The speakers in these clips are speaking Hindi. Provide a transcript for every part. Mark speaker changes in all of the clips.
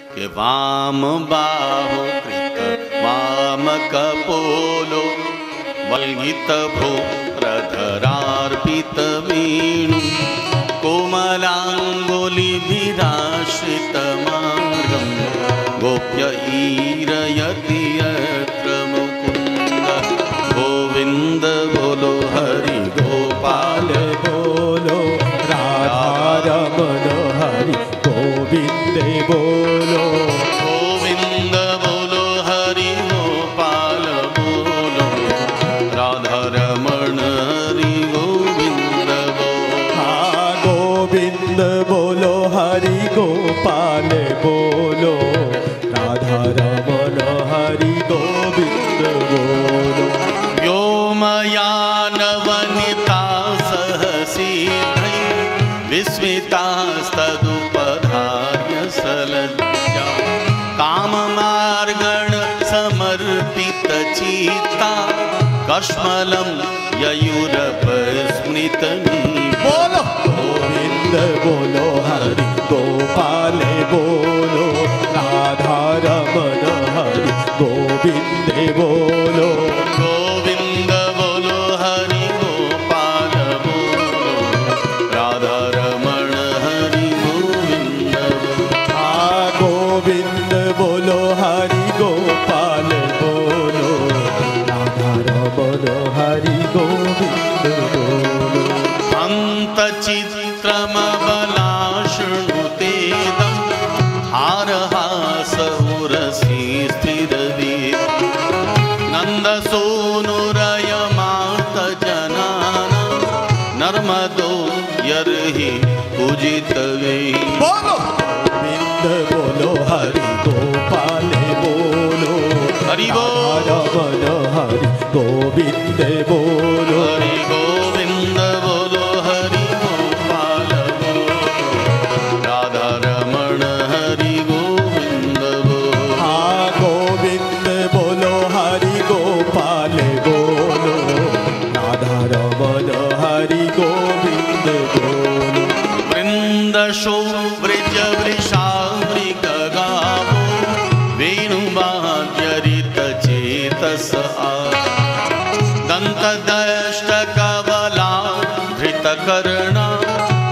Speaker 1: के वाम बाहु कृत वाम कपोलो वल्गित भ्रूरधरार्पित वेणु कोमलाङ्गुलिभिराश्रित मार्गं गोप्य ईरयति यत्र मुकुन्द। गोविन्द बोलो हरि गोपाल
Speaker 2: बोलो राधारमण हरि गोविंद बोलो।
Speaker 1: गोविंद बोलो हरि गोपाल बोलो राधारमण हरि गोविंद बोलो।
Speaker 2: हाँ गोविंद बोलो हरि गोपाल बोलो राधारमण हरि गोविंद बोलो।
Speaker 1: व्योमयानवनिता सहसीध्रै विस्मितास्तदुपधार्य सलज्जा काममार्गण समर्पित चित्ता कश्मलं ययुरपस्मृतमी।
Speaker 2: बोलो गोविंद बोलो हरि गोपाल बोलो राधारमण हरि गोविंद बोलो।
Speaker 1: गोविंद बोलो हरि गोपाल बोलो राधारमण हरि गोविंद बोलो।
Speaker 2: हाँ गोविंद बोलो हरि गोपाल बोलो राधारमण हरि गोविंद बोलो।
Speaker 1: अन्तचित्रमबलाशृणुतेदं हारहासहुरसि स्थिरवेद नन्दसूनुरयमार्तजनानां नर्मदो यर्हि पूजितवे।
Speaker 2: बोलो गोविंद बोलो हरि गोपाल बोलो
Speaker 1: हरि बोल
Speaker 2: राधारमण हरि गोविंद बोलो।
Speaker 1: हरि गोविंद बोलो हरि गोपाल बोलो राधारमण हरि गोविंद बोलो।
Speaker 2: हाँ गोविंद बोलो हरि गोपाल बोलो राधारमण हरि गोविंद बोलो।
Speaker 1: वृंदशो व्रज वृषावृगगावो वेणुवाद्यरित चेतस दन्तदष्टकवला धृतकर्णा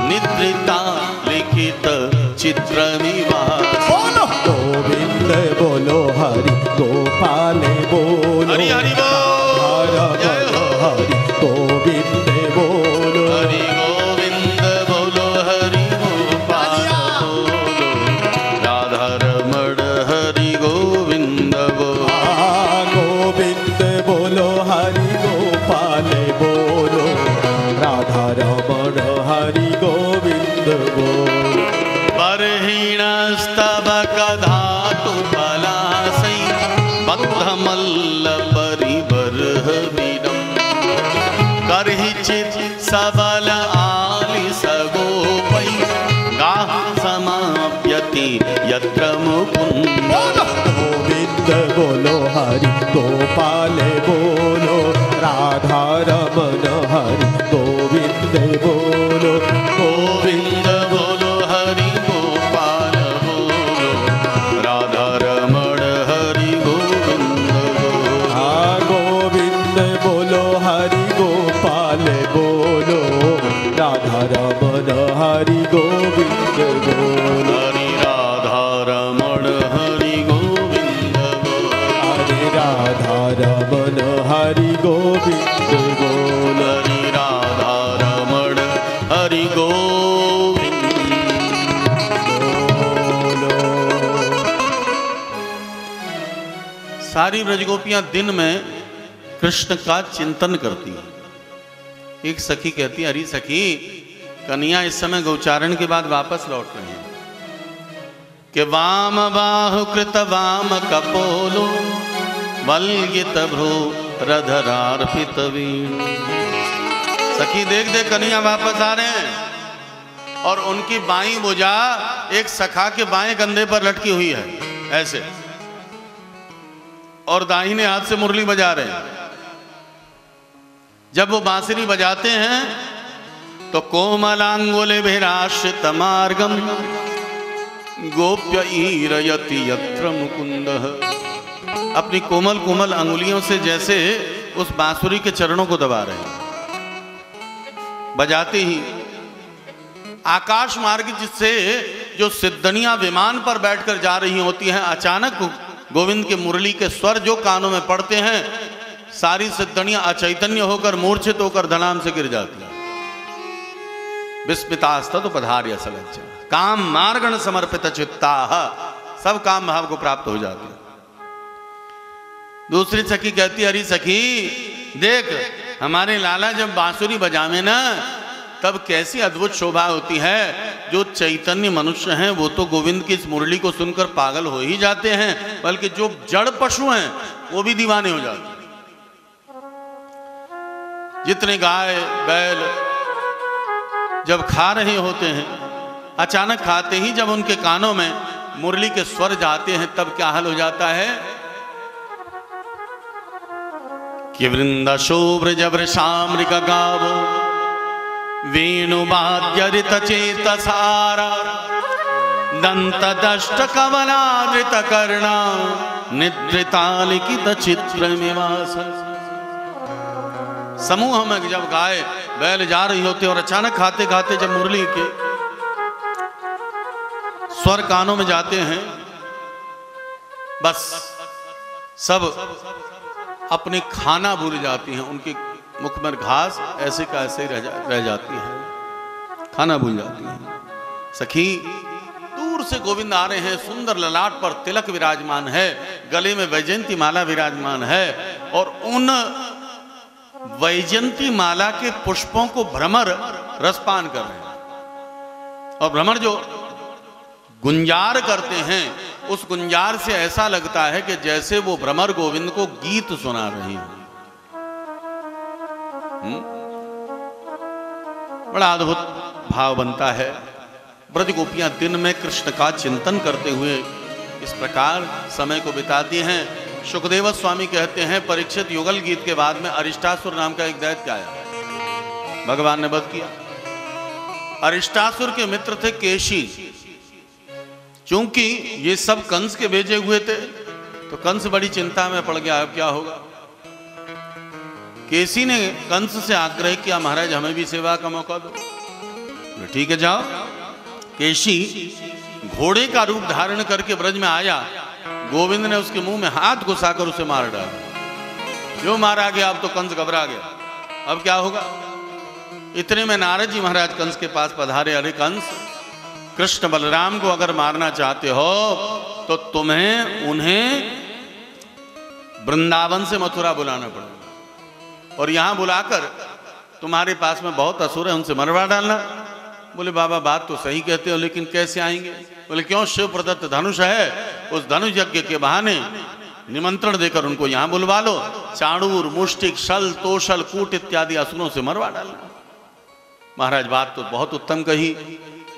Speaker 1: निद्रिता लिखित चित्रनिवास।
Speaker 2: बोलो गोविंद बोलो हरि गोपाल बोलो
Speaker 1: हरि हरि बोल
Speaker 2: राधारमण हरि गोविंद बोलो।
Speaker 1: हरि गोविंद बोलो हरि गोपाल बोलो राधारमण हरि गोविंद बोलो।
Speaker 2: हाँ गोविंद बोलो हरि गोपाल बोलो राधारमण हरि गोविंद बोलो।
Speaker 1: बर्हिणस्तवकधातु पलासै बद्धमल्ल परिबर्हविदं करहि चित् सबल आलिस गोपै गाः समाप्यति यत्र मुकुन्द।
Speaker 2: गोविंद बोलो हरि गोपाल बोलो राधारमण हरि गोविंद बोलो।
Speaker 1: गोविंद बोलो हरि गोपाल बोलो राधारमण हरि गोविंद बोलो।
Speaker 2: हाँ गोविंद बोलो हरि गोपाल बोलो राधारमण हरि गोविंद बोलो।
Speaker 1: हरि राधारमण हरि गोविंद बोलो।
Speaker 2: हरे राधारमण हरि गोविंद बोलो।
Speaker 1: हरि राधारमण हरि गोविंद
Speaker 2: बोलो।
Speaker 1: सारी ब्रजगोपियां दिन में कृष्ण का चिंतन करती हैं। एक सखी कहती है, अरे सखी कन्या इस समय गौचारण के बाद वापस लौट रही हैं कि वाम बाहु कृत वाम कपोलो वल्गित भ्रूरधरार्पित वीणु। सखी देख देख कन्या वापस आ रहे हैं और उनकी बाईं भुजा एक सखा के बाएं कंधे पर लटकी हुई है ऐसे, और दाहिने हाथ से मुरली बजा रहे हैं। जब वो बांसुरी बजाते हैं तो कोमलांगुलिभिराश्रित मार्गम गोप्य ईरयति यत्र मुकुंद, अपनी कोमल कोमल अंगुलियों से जैसे उस बांसुरी के चरणों को दबा रहे हैं। बजाते ही आकाश मार्ग जिससे जो सिद्धनियां विमान पर बैठकर जा रही होती हैं, अचानक गोविंद के मुरली के स्वर जो कानों में पड़ते हैं, सारी सिद्धनियां अचैतन्य होकर मूर्छित होकर धड़ाम से गिर जाती हैं। विस्मितास्ततु पधार्य सलज्ज काम मार्गण समर्पित चित्ता, सब काम भाव को प्राप्त हो जाते हैं। दूसरी सखी कहती, अरे सखी देख, हमारे लाला जब बांसुरी बजावे ना, तब कैसी अद्भुत शोभा होती है। जो चैतन्य मनुष्य हैं वो तो गोविंद की इस मुरली को सुनकर पागल हो ही जाते हैं, बल्कि जो जड़ पशु हैं वो भी दीवाने हो जाते हैं। जितने गाय बैल जब खा रहे होते हैं, अचानक खाते ही जब उनके कानों में मुरली के स्वर जाते हैं, तब क्या हाल हो जाता है कि वृंदा शोभ्र जबृषामृग गावो वेणुवाद्यरित चेतसारा दंत दष्ट कमलादृत कर्णा निद्रितालिकित चित्रमिवास। समूह में जब गाय बैल जा रही होते और अचानक खाते खाते जब मुरली के स्वर कानों में जाते हैं, बस सब अपने खाना भूल जाती हैं। उनके मुख में घास ऐसे का ऐसे रह जाती है, खाना भूल जाती है। सखी दूर से गोविंद आ रहे हैं, सुंदर ललाट पर तिलक विराजमान है, गले में वैजयंती माला विराजमान है, और उन वैजयंती माला के पुष्पों को भ्रमर रसपान कर रहे हैं। और भ्रमर जो गुंजार करते हैं, उस गुंजार से ऐसा लगता है कि जैसे वो भ्रमर गोविंद को गीत सुना रहे हैं। बड़ा अद्भुत भाव बनता है। ब्रज गोपियां दिन में कृष्ण का चिंतन करते हुए इस प्रकार समय को बिताती हैं। सुखदेव स्वामी कहते हैं, परीक्षित युगल गीत के बाद में अरिष्टासुर नाम का एक दैत्य आया, भगवान ने वध किया। अरिष्टासुर के मित्र थे केशी। चूंकि ये सब कंस के भेजे हुए थे, तो कंस बड़ी चिंता में पड़ गया, अब क्या होगा। केसी ने कंस से आग्रह किया, महाराज हमें भी सेवा का मौका दो। ठीक है जाओ। केशी घोड़े का रूप धारण करके ब्रज में आया। गोविंद ने उसके मुंह में हाथ घुसाकर उसे मार डाला। जो मारा गया, अब तो कंस घबरा गया, अब क्या होगा। इतने में नारद जी महाराज कंस के पास पधारे। अरे कंस, कृष्ण बलराम को अगर मारना चाहते हो तो तुम्हें उन्हें वृंदावन से मथुरा बुलाना पड़ेगा, और यहां बुलाकर तुम्हारे पास में बहुत असुर है, उनसे मरवा डालना। बोले बाबा बात तो सही कहते हो, लेकिन कैसे आएंगे। बोले क्यों, शिव प्रदत्त धनुष है, उस धनुष यज्ञ के बहाने निमंत्रण देकर उनको यहां बुलवा लो। चाणूर, मुष्टिक, शल, तोशल, कूट इत्यादि असुरों से मरवा डालना। महाराज बात तो बहुत उत्तम कही,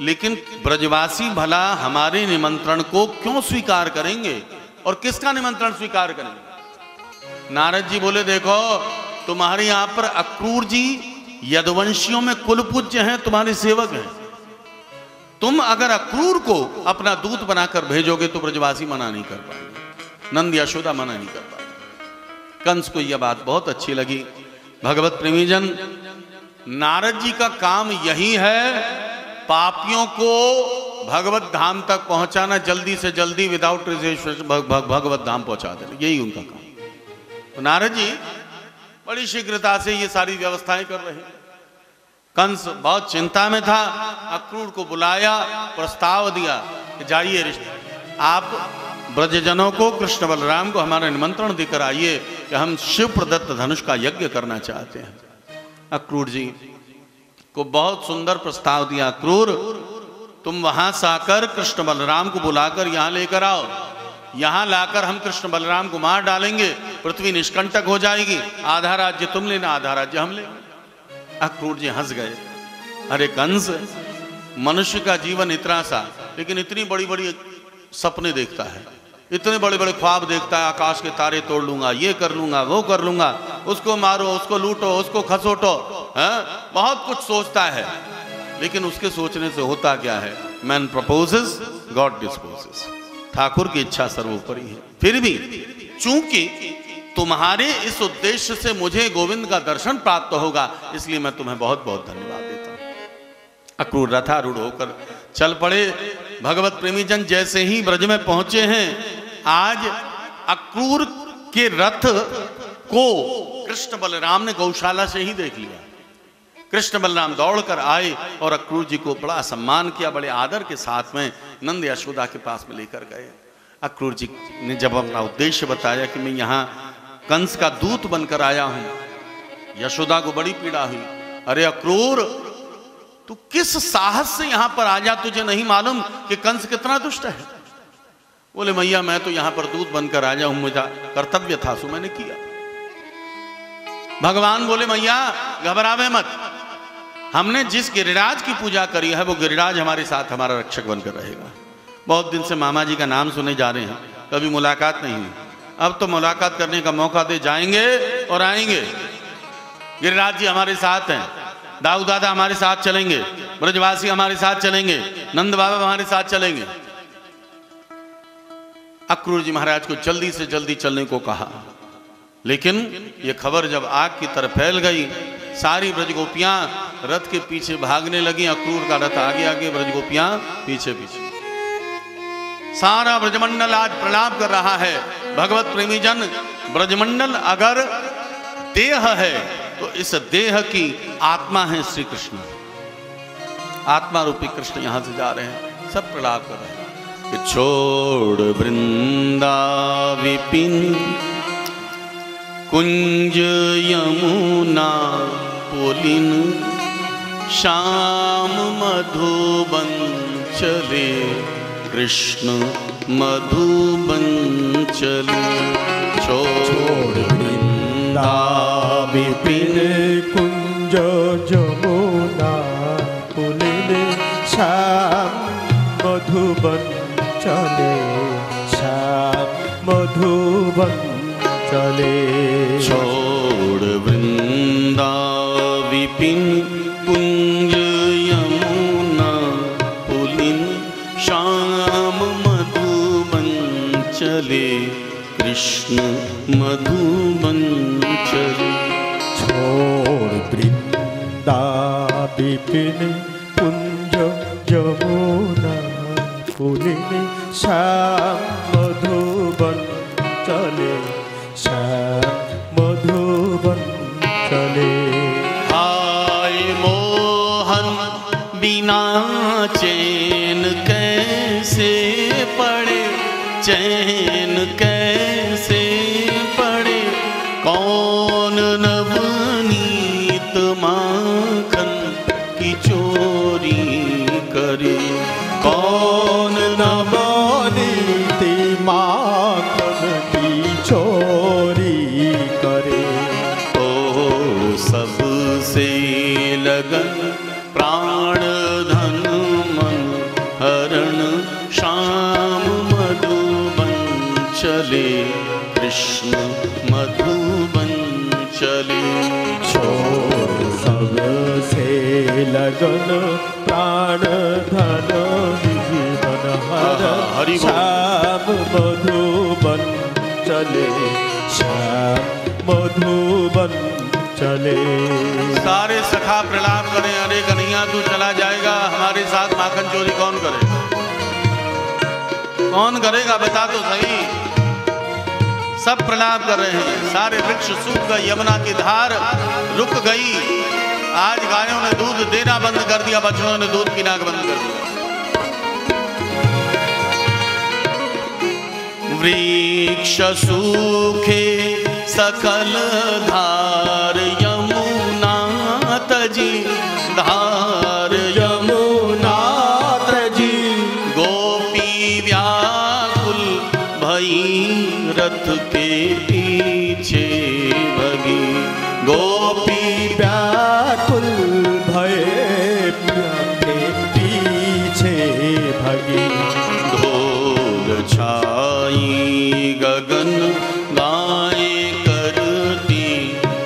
Speaker 1: लेकिन ब्रजवासी भला हमारे निमंत्रण को क्यों स्वीकार करेंगे, और किसका निमंत्रण स्वीकार करेंगे। नारद जी बोले देखो, तुम्हारे यहां पर अक्रूर जी यदुवंशियों में कुल पूज्य हैं, तुम्हारे सेवक हैं। तुम अगर अक्रूर को अपना दूत बनाकर भेजोगे तो ब्रजवासी मना नहीं कर पाएंगे, नंद यशोदा मना नहीं कर पाएंगे। कंस को यह बात बहुत अच्छी लगी। भगवत प्रेमीजन, नारद जी का काम यही है, पापियों को भगवत धाम तक पहुंचाना, जल्दी से जल्दी विदाउट रिजर्वेशन भगवत धाम पहुंचा देना, यही उनका काम। तो नारद जी बड़ी शीघ्रता से ये सारी व्यवस्थाएं कर रहे हैं। कंस बहुत चिंता में था, अक्रूर को बुलाया, प्रस्ताव दिया कि जाइए आप ब्रजजनों को, कृष्ण बलराम को हमारा निमंत्रण देकर आइए कि हम शिव प्रदत्त धनुष का यज्ञ करना चाहते हैं। अक्रूर जी को बहुत सुंदर प्रस्ताव दिया। अक्रूर, तुम वहां से आकर कृष्ण बलराम को बुलाकर यहां लेकर आओ, यहां लाकर हम कृष्ण बलराम को मार डालेंगे, पृथ्वी निष्कंटक हो जाएगी, आधा राज्य तुम लेना, आधा राज्य हम लेंगे। अक्रूर जी हंस गए। अरे कंस, मनुष्य का जीवन इतना सा, लेकिन इतनी बड़ी बड़ी सपने देखता है, इतने बड़े बड़े ख्वाब देखता है, आकाश के तारे तोड़ लूंगा, ये कर लूंगा, वो कर लूंगा, उसको मारो, उसको लूटो, उसको खसोटो, बहुत कुछ सोचता है। लेकिन उसके सोचने से होता क्या है, man proposes, God disposes. Thakur की इच्छा सर्वोपरि है। फिर भी चूंकि तुम्हारे इस उद्देश्य से मुझे गोविंद का दर्शन प्राप्त होगा, इसलिए मैं तुम्हें बहुत बहुत धन्यवाद देता हूं। अक्रूर रथारूढ़ होकर चल पड़े। भगवत प्रेमी जन जैसे ही ब्रज में पहुंचे हैं, आज अक्रूर के रथ को कृष्ण बलराम ने गौशाला से ही देख लिया। कृष्ण बलराम दौड़कर आए और अक्रूर जी को बड़ा सम्मान किया, बड़े आदर के साथ में नंद यशोदा के पास में लेकर गए। अक्रूर जी ने जब अपना उद्देश्य बताया कि मैं यहाँ कंस का दूत बनकर आया हूं, यशोदा को बड़ी पीड़ा हुई। अरे अक्रूर, तू किस साहस से यहां पर आ जा, तुझे नहीं मालूम कि कंस कितना दुष्ट है? बोले मैया मैं तो यहां पर दूत बनकर आया हूं, मुझे कर्तव्य था सो मैंने किया। भगवान बोले मैया घबरावे मत, हमने जिस गिरिराज की पूजा करी है वो गिरिराज हमारे साथ हमारा रक्षक बनकर रहेगा। बहुत दिन से मामा जी का नाम सुने जा रहे हैं, कभी मुलाकात नहीं हुई, अब तो मुलाकात करने का मौका दे, जाएंगे और आएंगे। गिरिराज जी हमारे साथ हैं, दाऊ दादा हमारे साथ चलेंगे, ब्रजवासी हमारे साथ चलेंगे, नंद बाबा हमारे साथ चलेंगे। अक्रूर जी महाराज को जल्दी से जल्दी चलने को कहा, लेकिन ये खबर जब आग की तरह फैल गई, सारी ब्रजगोपियां रथ के पीछे भागने लगी। अक्रूर का रथ आगे आगे, ब्रजगोपियां पीछे पीछे। सारा ब्रजमंडल आज प्रणाम कर रहा है। भगवत प्रेमी जन, ब्रजमंडल अगर देह है तो इस देह की आत्मा है श्री कृष्ण। आत्मा रूपी कृष्ण यहां से जा रहे हैं, सब प्रणाम कर रहे हैं। कि छोड़ वृंदा विपिन कुंज यमुना पुलिन, श्याम मधुबन चले कृष्ण मधुबन चले। छोड़ वृंदा
Speaker 2: विपिन कुंज यमुना पुलिन, श्याम मधुबन चले, श्याम मधुबन चले।
Speaker 1: छोड़ वृंदा विपिन कुंज यमुना पुलिन, श्याम मधुबन चले कृष्ण मधुबन चले।
Speaker 2: छोड़ वृंदा विपिन कुंज यमुना पुलिन, श्याम मधुबन चले, श्याम मधुबन चले।
Speaker 1: आय मोहन बिना चैन कैसे पड़े, चैन कैसे पड़े, कौन नवनीत माखन की चोरी करे, कौन
Speaker 2: नवनीत माखन की चोरी करे।
Speaker 1: ओ सबसे लगन प्राण धन मन हरण, श्याम मधुबन चले कृष्ण मधुबन चले।
Speaker 2: छोड़ सबसे लगन प्राण धन जीवन हरण, श्याम मधुबन चले, श्याम मधुबन चले।
Speaker 1: सारे सखा प्रणाम करें। अरे कन्हैया तू चला जाएगा, हमारे साथ माखन चोरी कौन करेगा? कौन करेगा बता तो सही। सब प्रणाम कर रहे हैं। सारे वृक्ष सूख गए, यमुना की धार रुक गई। आज गायों ने दूध देना बंद कर दिया, बछड़ों ने दूध पीना बंद कर दिया। वृक्ष सूखे सकल धार, यमुना तजी धार, यमुना तजी। गोपी व्याकुल भई रथ के पीछे भगी, गोपी
Speaker 2: व्याकुल भये के पीछे भगी।
Speaker 1: ढोल छाई गगन गाए करती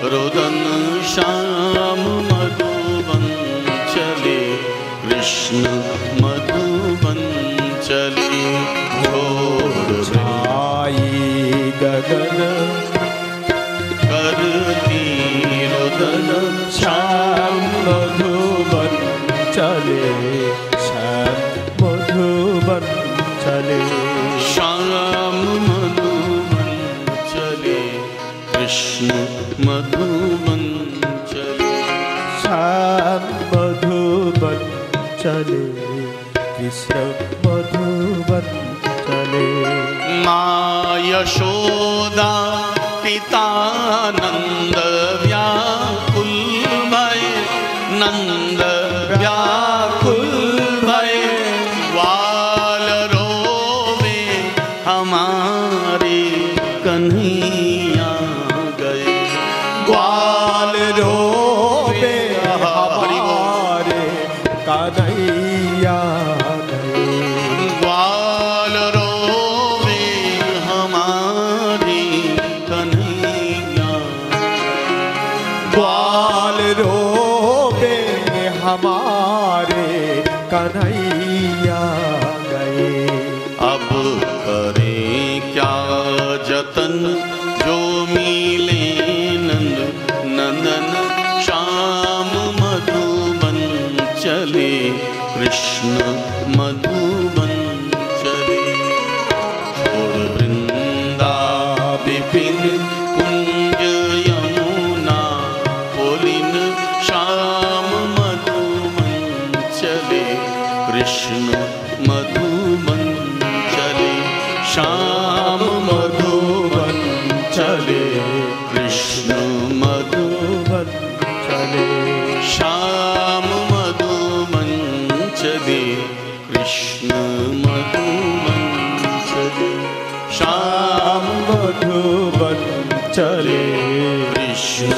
Speaker 1: रुदन, श्याम मधुबन चले कृष्ण मधु
Speaker 2: लगन
Speaker 1: करती रुदन
Speaker 2: श्याम मधुबन चले, श्याम मधुबन चले,
Speaker 1: श्याम मधुबन चले, कृष्ण मधुबन चले,
Speaker 2: श्याम मधुबन चले, कृष्ण मधुबन चले।
Speaker 1: माँ यशोदा पिता नंद व्याकुल भय, नंद व्याकुल भय, ग्वाल रोवे हमारे कन्हैया गए,
Speaker 2: ग्वाल रोवे हमारे कन्हैया गए,
Speaker 1: ग्वाल रोवे हमारे कन्हैया,
Speaker 2: ग्वाल रोवे हमारे कन्हैया गए।
Speaker 1: अब करें क्या जतन जो मिले नंद नंदन, श्याम मधुबन चले, कृष्ण मधुबन चले, छोड़ वृंदा विपिन कुंज यमुना पुलिन, श्याम मधुबन चले, कृष्ण मधुबन चले, श्याम मधुबन चले, कृष्ण मधुबन
Speaker 2: चले,
Speaker 1: श्याम मधुबन चले, कृष्ण मधुबन चले, श्याम
Speaker 2: मधुबन चले,
Speaker 1: कृष्ण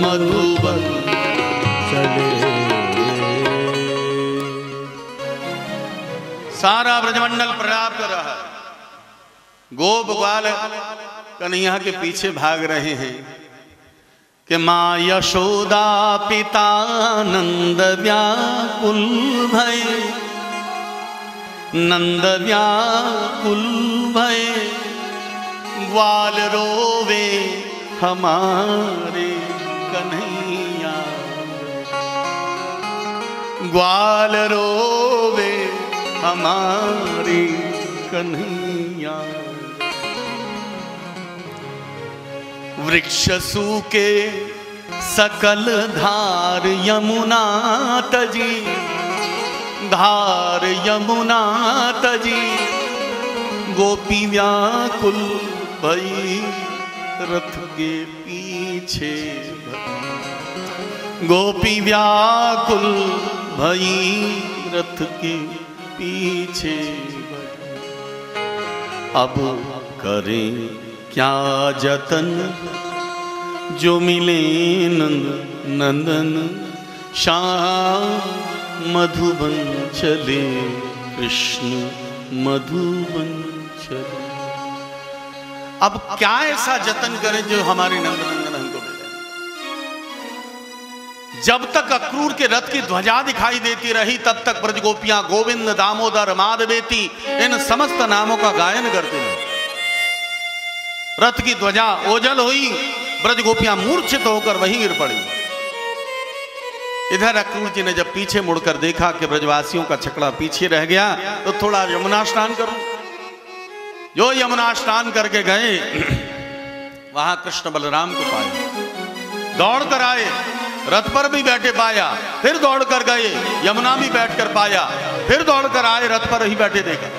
Speaker 1: मधुबन
Speaker 2: चले।
Speaker 1: सारा ब्रजमंडल प्रणाम कर रहा है, गोप ग्वाल कन्हैया के पीछे भाग रहे हैं कि माँ यशोदा पिता नंद व्याकुल भय, नंद व्याकुल भय, ग्वाल रोवे हमारे कन्हैया, ग्वाल रोवे हमारी कन्हैया, वृक्ष सूके सकल धार यमुना तजी, धार यमुना तजी, गोपी व्याकुल भई रथ के पीछे, गोपी व्याकुल भई रथ के पीछे, अब करें क्या जतन जो मिले नंद नंदन, श्याम मधुबन चले, कृष्ण मधुबन चले। अब क्या ऐसा जतन करें जो हमारे नंद नंदन हमको मिले। जब तक अक्रूर के रथ की ध्वजा दिखाई देती रही तब तक ब्रजगोपियां गोविंद दामोदर माधवेति इन समस्त नामों का गायन करती रही। रथ की ध्वजा ओझल हुई, ब्रजगोपियां मूर्छित होकर वहीं गिर पड़ी। इधर अक्रूर जी ने जब पीछे मुड़कर देखा कि ब्रजवासियों का छकड़ा पीछे रह गया तो थोड़ा यमुना स्नान करूं। जो यमुना स्नान करके गए वहां कृष्ण बलराम को पाए, दौड़ कर आए, रथ पर भी बैठे पाया, फिर दौड़ कर गए, यमुना भी बैठकर पाया, फिर दौड़ कर आए, रथ पर ही बैठे देखा।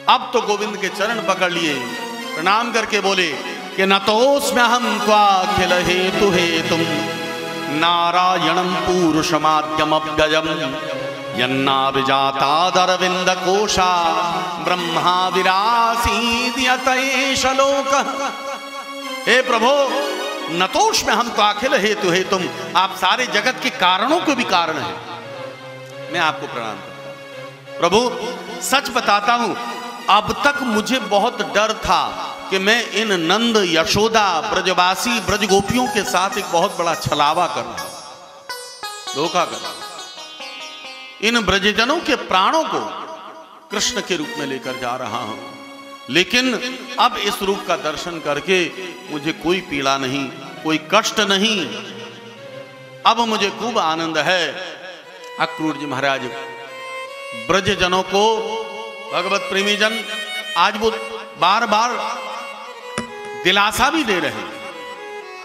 Speaker 1: अब तो गोविंद के चरण पकड़ लिए, प्रणाम करके बोले कि नतोस्म्य हम त्वाखिल हेतु हेतुम नारायणं पुरुषमाद्यमव्ययम् यन्नाभिजातादरविन्द कोशा ब्रह्मा विरासीद्यत एष लोकः। हे प्रभो, नतोस्म्य हम त्वाखिल हेतु हेतुम, आप सारे जगत के कारणों के भी कारण हैं। मैं आपको प्रणाम करता हूं। प्रभु सच बताता हूं, अब तक मुझे बहुत डर था कि मैं इन नंद यशोदा ब्रजवासी ब्रजगोपियों के साथ एक बहुत बड़ा छलावा कर रहा हूं, धोखा कर रहा हूं। इन ब्रजजनों के प्राणों को कृष्ण के रूप में लेकर जा रहा हूं, लेकिन अब इस रूप का दर्शन करके मुझे कोई पीड़ा नहीं, कोई कष्ट नहीं, अब मुझे खूब आनंद है। अक्रूर जी महाराज ब्रज जनों को, भगवत प्रेमी जन आज वो बार बार दिलासा भी दे रहे हैं।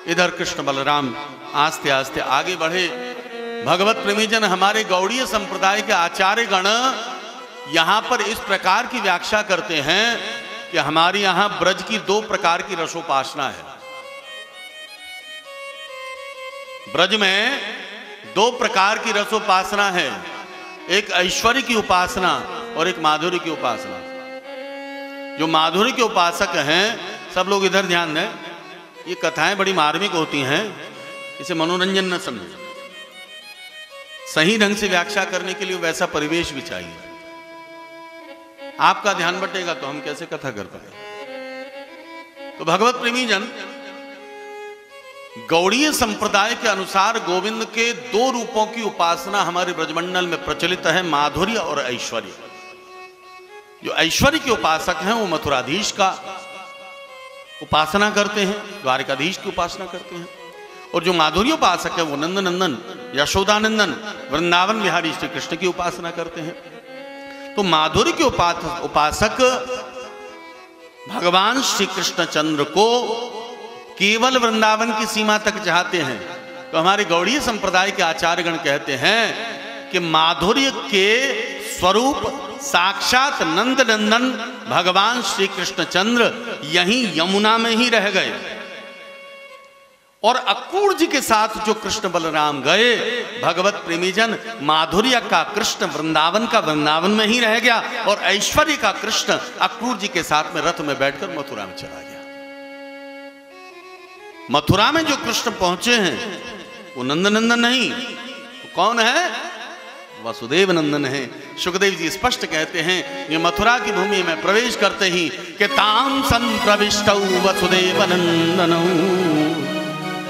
Speaker 1: इधर कृष्ण बलराम आस्ते आस्ते आगे बढ़े। भगवत प्रेमी जन हमारे गौड़ीय संप्रदाय के आचार्य गण यहां पर इस प्रकार की व्याख्या करते हैं कि हमारे यहां ब्रज की दो प्रकार की रसोपासना है। ब्रज में दो प्रकार की रसोपासना है, एक ऐश्वर्य की उपासना और एक माधुर्य की उपासना। जो माधुर्य के उपासक हैं, सब लोग इधर ध्यान दें, ये कथाएं बड़ी मार्मिक होती हैं, इसे मनोरंजन न समझें। सही ढंग से व्याख्या करने के लिए वैसा परिवेश भी चाहिए। आपका ध्यान बटेगा तो हम कैसे कथा कर पाए। तो भगवत प्रेमी जन गौड़ीय संप्रदाय के अनुसार गोविंद के दो रूपों की उपासना हमारे ब्रजमंडल में प्रचलित है, माधुर्य और ऐश्वर्य। जो ऐश्वर्य के उपासक हैं वो मथुराधीश का उपासना करते हैं, द्वारिकाधीश की उपासना करते हैं, और जो माधुर्य उपासक है वो नंदनंदन, यशोदानंदन, वृंदावन बिहारी श्री कृष्ण की उपासना करते हैं। तो माधुर्य के उपासक भगवान श्री कृष्ण चंद्र को केवल वृंदावन की सीमा तक चाहते हैं। तो हमारे गौड़ीय संप्रदाय के आचार्यगण कहते हैं कि माधुर्य के स्वरूप साक्षात नंदनंदन भगवान श्री कृष्ण चंद्र यहीं यमुना में ही रह गए, और अक्रूर जी के साथ जो कृष्ण बलराम गए, भगवत प्रेमीजन माधुर्य का कृष्ण वृंदावन का वृंदावन में ही रह गया, और ऐश्वर्य का कृष्ण अक्रूर जी के साथ में रथ में बैठकर मथुरा में चला गया। मथुरा में जो कृष्ण पहुंचे हैं वो नंदनंदन नहीं, वो कौन है? वसुदेव नंदन है। सुखदेव जी स्पष्ट कहते हैं ये मथुरा की भूमि में प्रवेश करते ही कि ताम संप्रविष्टौ वसुदेव नंदनौ,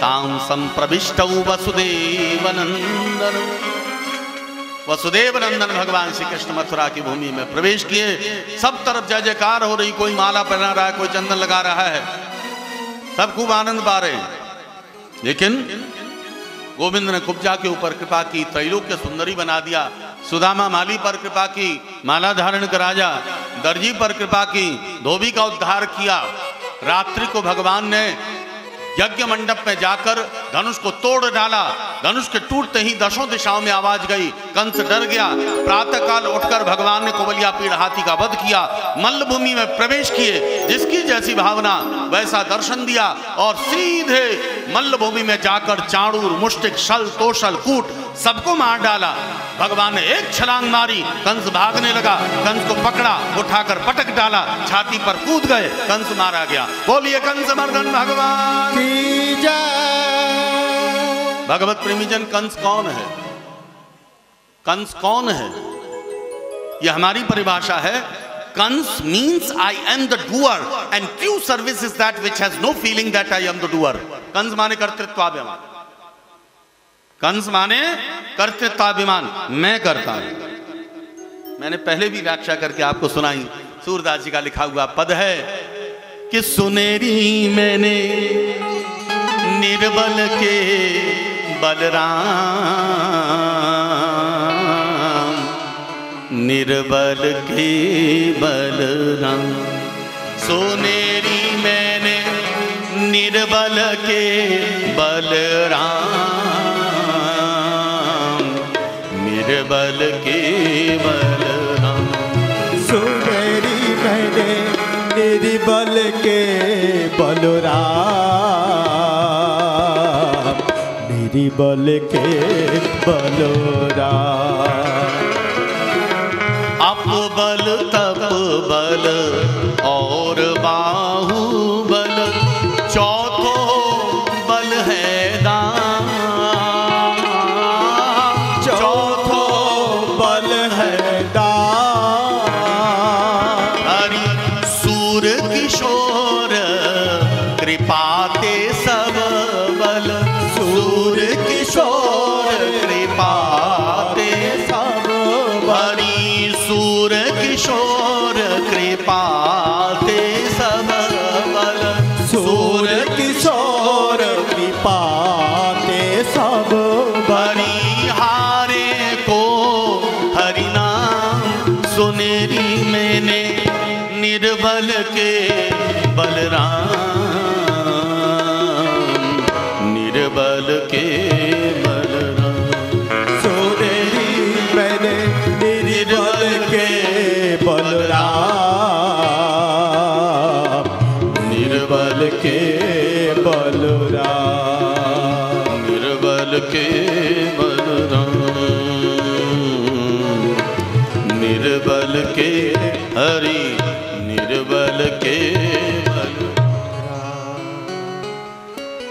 Speaker 1: ताम संप्रविष्टौ वसुदेव नंदनौ। वसुदेव नंदन भगवान श्री कृष्ण मथुरा की भूमि में प्रवेश किए। सब तरफ जय जयकार हो रही, कोई माला पहना रहा है, कोई चंदन लगा रहा है, सब खूब आनंद पा रहे हैं। लेकिन गोविंद ने कुब्जा के ऊपर कृपा की, त्रैलोक्य सुंदरी बना दिया। सुदामा माली पर कृपा की, माला धारण का राजा। दर्जी पर कृपा की, धोबी का उद्धार किया। रात्रि को भगवान ने यज्ञ मंडप में जाकर धनुष को तोड़ डाला। धनुष के टूटते ही दशों दिशाओं में आवाज गई, कंस डर गया। प्रातः काल उठकर भगवान ने कुबलिया पीड़ हाथी का वध किया, मल्लभूमि में प्रवेश किए, जिसकी जैसी भावना वैसा दर्शन दिया, और सीधे मल्लभूमि में जाकर चाणूर, मुष्टिक, शल, तोशल, कूट सबको मार डाला। भगवान ने एक छलांग मारी, कंस भागने लगा, कंस को पकड़ा, उठाकर पटक डाला, छाती पर कूद गए, कंस मारा गया। बोलिए कंस मर्दन भगवान की जय। भगवत प्रेमीजन, कंस कौन है? कंस कौन है? यह हमारी परिभाषा है। Kansa means I am the doer and true service is that which has no feeling that I am the doer. Kansa माने कर्तृत्वाभिमान, कंस माने कर्तृत्वाभिमान, मैं करता हूं। मैंने पहले भी व्याख्या करके आपको सुनाई। सूरदास जी का लिखा हुआ पद है कि सुनेरी मैंने निर्बल के बलराम, निर्बल के बलराम। सुनेरी मैंने निर्बल के बलराम, निर्बल के बलराम।
Speaker 2: सुनेरी मैंने निर्बल के बलराम, निर्बल के बलराम।
Speaker 1: अपबल तप बल और बाहुबल, चौथो बल है दान,
Speaker 2: चौथो बल है दान।
Speaker 1: हरि सूर किशोर कृपाते सब बल, सूर किशोर कृपाते सब। हरि सूर किशोर कृपाते निर्बल के बलराम, निर्बल के बलराम।
Speaker 2: सो तेरी मैंने निर्बल के बलराम, निर्बल के बलराम,
Speaker 1: निर्बल के बलराम, निर्बल के हरि, निर्बल के बलराम।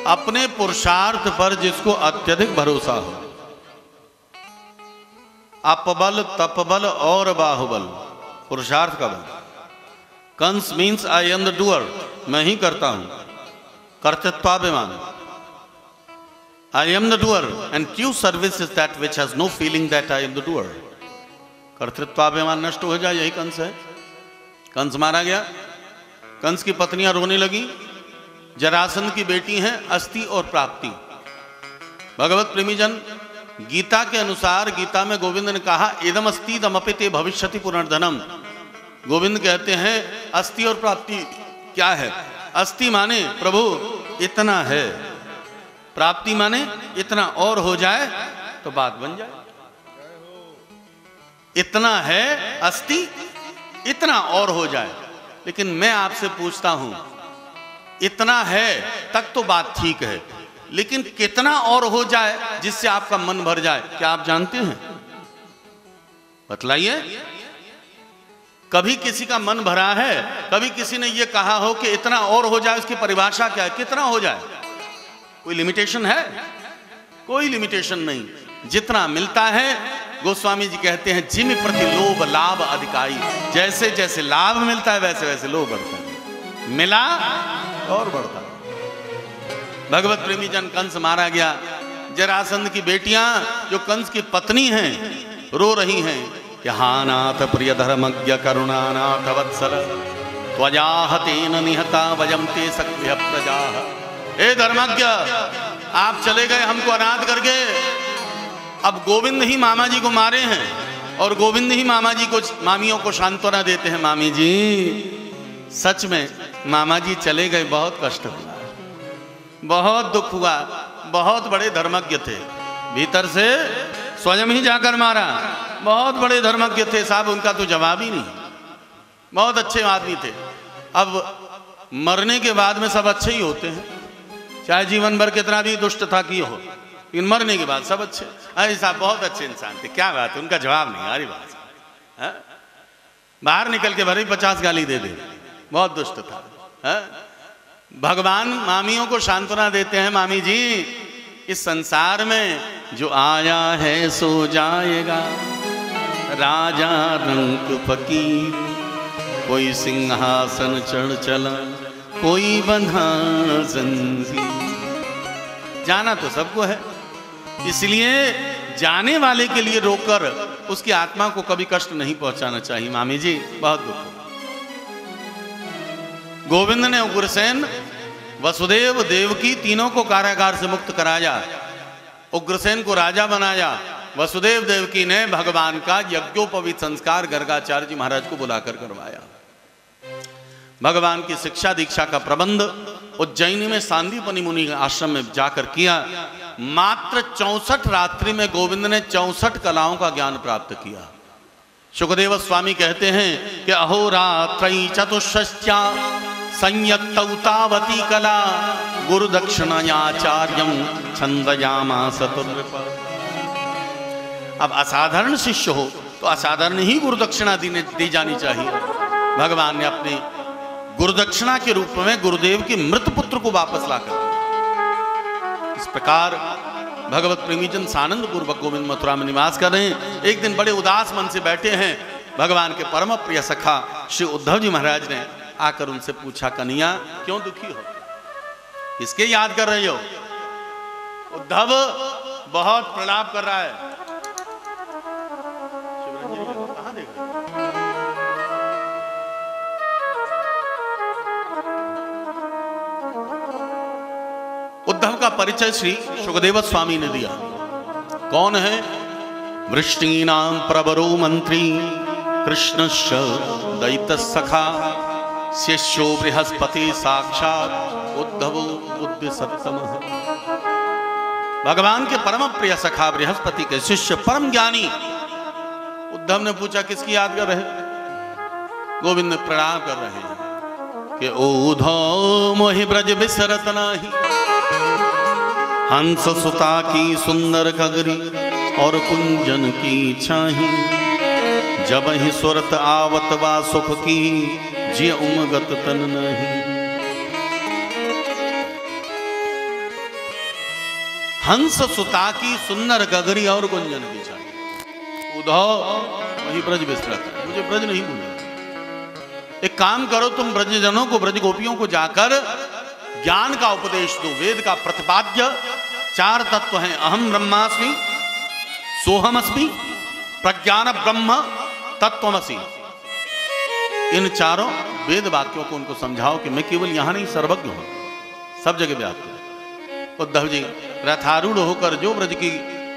Speaker 1: अपने पुरुषार्थ पर जिसको अत्यधिक भरोसा हो, अपबल तपबल और बाहुबल, पुरुषार्थ का बल। Kansa means I am the doer, मैं ही करता हूं, कर्तृत्वाभिमान। I am the doer and true service is that which has no feeling that I am the doer. कर्तृत्वाभिमान नष्ट हो जाए, यही कंस है। कंस मारा गया, कंस की पत्नियां रोने लगी। जरासंध की बेटी हैं अस्ति और प्राप्ति। भगवत प्रेमीजन, गीता के अनुसार, गीता में गोविंद ने कहा इदम अस्ति दमपिते भविष्यति पुनर्धनम। गोविंद कहते हैं अस्ति और प्राप्ति क्या है? अस्ति माने प्रभु इतना है, प्राप्ति माने इतना और हो जाए तो बात बन जाए। इतना है अस्ति, इतना और हो जाए। लेकिन मैं आपसे पूछता हूं, इतना है तक तो बात ठीक है, लेकिन कितना और हो जाए जिससे आपका मन भर जाए, क्या आप जानते हैं? बतलाइए। कभी किसी का मन भरा है? कभी किसी ने यह कहा हो कि इतना और हो जाए, उसकी परिभाषा क्या है? कितना हो जाए? कोई लिमिटेशन है? कोई लिमिटेशन नहीं। जितना मिलता है, गोस्वामी जी कहते हैं जिम प्रति लोभ लाभ अधिकाई। जैसे जैसे लाभ मिलता है वैसे वैसे लोभ बढ़ता है, मिला और बढ़ता है। भगवत प्रेमी जन, कंस मारा गया। जरासंध की बेटियां जो कंस की पत्नी हैं रो रही हैं कि हानाथ प्रिय धर्मज्ञ करुणानाथ वत्सल त्वया हतेन निहता वयम ते सख्य प्रजा। हे धर्मज्ञ, आप चले गए हमको अनाथ करके। अब गोविंद ही मामा जी को मारे हैं और गोविंद ही मामा जी को, मामियों को सांत्वना देते हैं। मामी जी, सच में मामा जी चले गए, बहुत कष्ट हुआ, बहुत दुख हुआ। बहुत बड़े धर्मज्ञ थे, भीतर से स्वयं ही जाकर मारा। बहुत बड़े धर्मज्ञ थे साहब, उनका तो जवाब ही नहीं। बहुत अच्छे आदमी थे। अब मरने के बाद में सब अच्छे ही होते हैं, चाहे जीवन भर कितना भी दुष्ट था कि हो, लेकिन मरने के बाद सब अच्छे। अरे साहब बहुत अच्छे इंसान थे, क्या बात है, उनका जवाब नहीं। अरे बात बाहर निकल के भले 50 गाली दे दे, बहुत दुष्ट था। भगवान मामियों को सांत्वना देते हैं, मामी जी इस संसार में जो आया है सो जाएगा, राजा रंक फकीर, कोई सिंहासन चढ़ चला, कोई बंधा जंजीर। जाना तो सबको है, इसलिए जाने वाले के लिए रोककर उसकी आत्मा को कभी कष्ट नहीं पहुंचाना चाहिए। मामी जी बहुत दुख। गोविंद ने उग्रसेन, वसुदेव, देवकी तीनों को कारागार से मुक्त कराया, उग्रसेन को राजा बनाया। वसुदेव देवकी ने भगवान का यज्ञोपवीत संस्कार गर्गाचार्य जी महाराज को बुलाकर करवाया। भगवान की शिक्षा दीक्षा का प्रबंध उज्जैनी में सांदीपनि मुनि आश्रम में जाकर किया। मात्र 64 रात्रि में गोविंद ने 64 कलाओं का ज्ञान प्राप्त किया। सुखदेव स्वामी कहते हैं कि अहोरात्रई चतुष्षष्ट्या संयत्तौतावती कला गुरु दक्षिणाचार्यम छंदयामास तुर्नृप। अब असाधारण शिष्य हो तो असाधारण ही गुरु दक्षिणा दी जानी चाहिए। भगवान ने अपनी गुरुदक्षिणा के रूप में गुरुदेव के मृत पुत्र को वापस लाकर, इस प्रकार भगवत प्रेमीजन सानंद पूर्वक गोविंद मथुरा में निवास कर रहे हैं। एक दिन बड़े उदास मन से बैठे हैं। भगवान के परम प्रिय सखा श्री उद्धव जी महाराज ने आकर उनसे पूछा, कन्हैया क्यों दुखी हो, किसके याद कर रहे हो? उद्धव बहुत प्रलाप कर रहा है। कहां देख रहे हो? उद्धव का परिचय श्री सुखदेव स्वामी ने दिया। कौन है? वृष्टीनां प्रवरो मंत्री कृष्णश्च दैत्य सखा शिष्यो बृहस्पति साक्षात उद्धव बुद्धि सत्तम। भगवान के परम प्रिय सखा बृहस्पति के शिष्य परम ज्ञानी। उद्धव ने पूछा किसकी याद कर रहे? गोविंद ने प्रणाम कर रहे हैं कि उद्धव मोहि ब्रज बिसरत नाही, हंस सुता की सुंदर खगरी और कुंजन की छाही, जब ही सुरत आवत वा सुख की जिय उमगत तन नहीं। हंस सुता की सुंदर गगरी और कुंजन की छाही। उद्धव वही ब्रज बिसरत है, मुझे ब्रज नहीं भूलना। एक काम करो, तुम ब्रजजनों को, ब्रज गोपियों को जाकर ज्ञान का उपदेश दो। वेद का प्रतिपाद्य 4 तत्व हैं, अहम ब्रह्मास्मि, सोहमस्मि, प्रज्ञान ब्रह्म, तत्वमसि। इन चारों वेद वाक्यों को उनको समझाओ कि मैं केवल यहां नहीं सर्वज्ञ हूं, सब जगह व्याप्त हूं। उद्धव जी रथारूढ़ होकर जो ब्रज की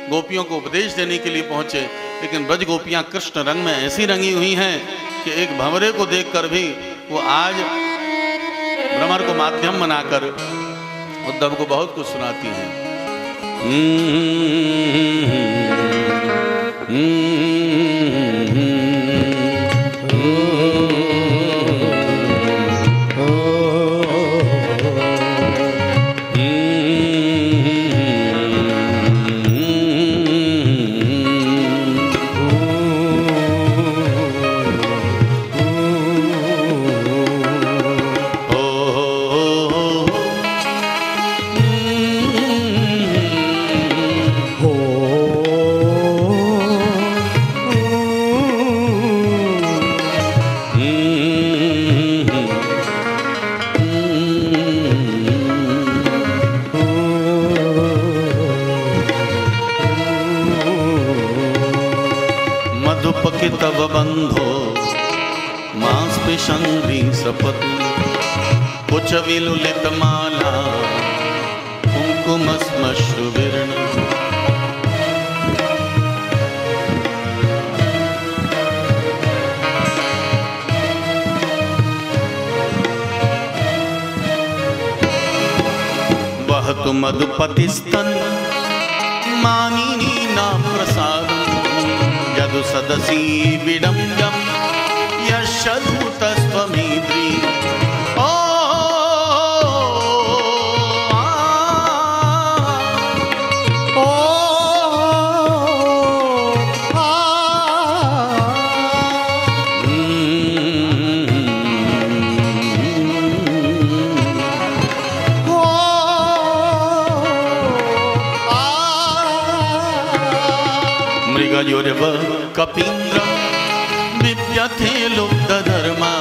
Speaker 1: गोपियों को उपदेश देने के लिए पहुंचे, लेकिन ब्रज गोपियां कृष्ण रंग में ऐसी रंगी हुई हैं कि एक भंवरे को देखकर भी वो आज भ्रमर को माध्यम बनाकर उद्धव को बहुत कुछ सुनाती हैं। तव बंधो मांस्पृशंग्री सपति, कुछ विलुलित माला कुंकुमश्मश्रुविर्ण। वहतु मधुपतिस्तन मानिनी नाम प्रसाद, यदु सदसी विडम्बम यशधूतस्त्वमीद्री। ओ मृगयोरव कपीन्द्र विव्यथे लुब्ध धर्मा,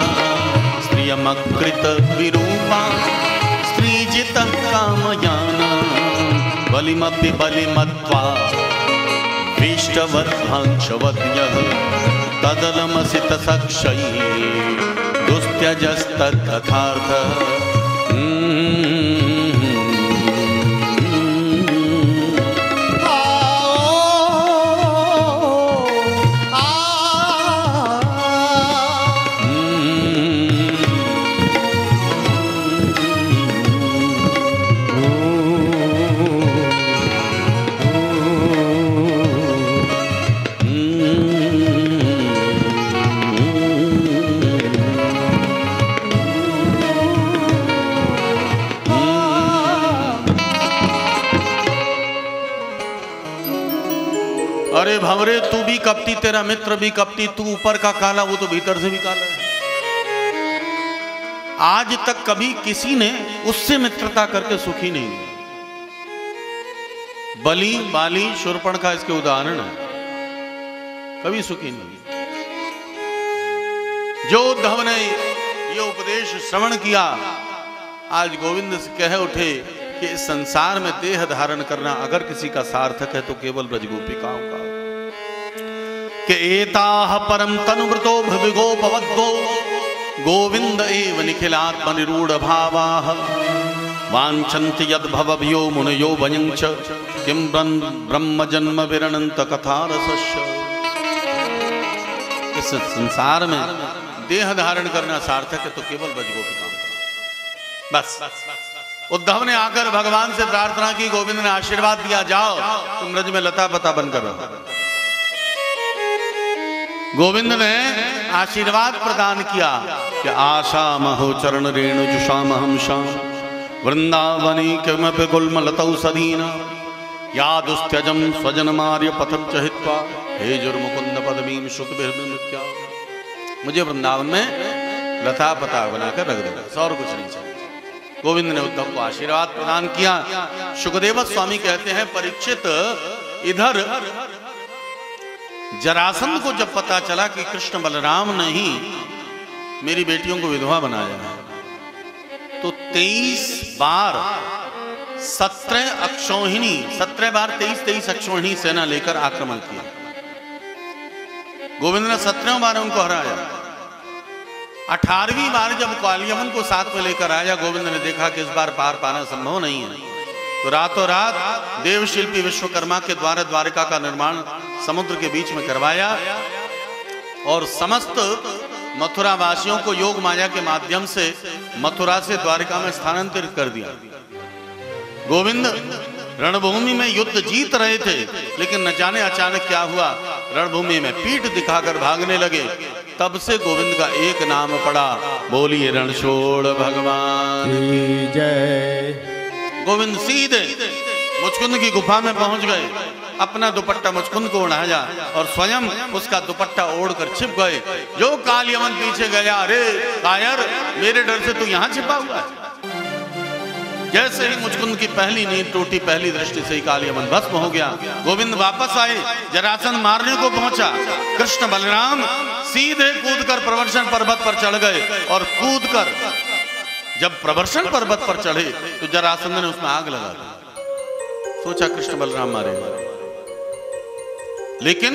Speaker 1: स्त्रियमकृत विरूपा स्त्रीजित कामयाना। बलिमपि बलिमत्वा विष्टवद्भंशवद्यः, तदलमसित सक्षयी दुस्त्यजस्तद्यथार्थः। अरे भंवरे तू भी कपटी, तेरा मित्र भी कपटी, तू ऊपर का काला वो तो भीतर से भी काला है। आज तक कभी किसी ने उससे मित्रता करके सुखी नहीं हुई। बलि बाली शूर्पणखा इसके उदाहरण है, कभी सुखी नहीं। जो उद्धव ने ये उपदेश श्रवण किया, आज गोविंद से कह उठे कि इस संसार में देह धारण करना अगर किसी का सार्थक है तो केवल ब्रज गोपिकाओं का। कि एताः परम तनुव्रतो भविगोपवद्गो गोविंद एव निखिलात्म निरूढ़ भावाः, वाञ्छन्ति यद्भवभ्यो मुनयो वयञ्च किं ब्रह्म जन्म विरणन्त कथा रसस्य। इस संसार में देह धारण करना सार्थक है तो केवल ब्रजगोपी काम करो। बस उद्धव ने आकर भगवान से प्रार्थना की, गोविंद ने आशीर्वाद दिया, जाओ तुम ब्रज में लता पता बनकर रहो। गोविंद ने आशीर्वाद प्रदान किया कि आशा महो चरण रेणु जुषाम हम शाम वृंदावनी किमपि गुल्म लतौ सदीना या दुस्त्यजम स्वजन मार्य पथम चहित्वा हे जुर्मुकुंद पदमीम शुक्र। मुझे वृंदावन में लता पता बनाकर रख देना, और कुछ नहीं चाहिए। गोविंद ने उद्धव को आशीर्वाद प्रदान किया। सुखदेव स्वामी कहते हैं, परीक्षित इधर जरासंध को जब पता चला कि कृष्ण बलराम ने ही मेरी बेटियों को विधवा बनाया है, तो 23 बार 17 अक्षौहिणी 17 बार 23 अक्षौहिणी सेना लेकर आक्रमण किया। गोविंद ने 17 बार उनको हराया। 18वीं बार जब कालियमन को साथ में लेकर आया, गोविंद ने देखा कि इस बार पार पाना संभव नहीं है, तो रातों रात देवशिल्पी विश्वकर्मा के द्वारा द्वारिका का निर्माण समुद्र के बीच में करवाया और समस्त मथुरा वासियों को योग माया के माध्यम से मथुरा से द्वारिका में स्थानांतरित कर दिया। गोविंद रणभूमि में युद्ध जीत रहे थे, लेकिन न जाने अचानक क्या हुआ, रणभूमि में पीठ दिखाकर भागने लगे। तब से गोविंद का एक नाम पड़ा, बोलिए रणछोड़ भगवान की जय। गोविंद सीधे मुचकुंद की गुफा में पहुंच गए, अपना दुपट्टा मुचकुंद को ओढ़ाया और स्वयं उसका दुपट्टा ओढ़कर छिप गए। जो कालियमन पीछे गया, अरे कायर, मेरे डर से तू यहां छिपा हुआ है। जैसे ही मुचकुंद की पहली नींद टूटी, पहली दृष्टि से ही कालियमन भस्म हो गया। गोविंद वापस आए, जरासंध मारने को पहुंचा। कृष्ण बलराम सीधे कूदकर प्रवर्षण पर्वत पर चढ़ गए और कूदकर जब प्रवर्षण पर्वत पर चढ़े तो जरासंध ने उसमें आग लगा दी। सोचा कृष्ण बलराम मारेगा, लेकिन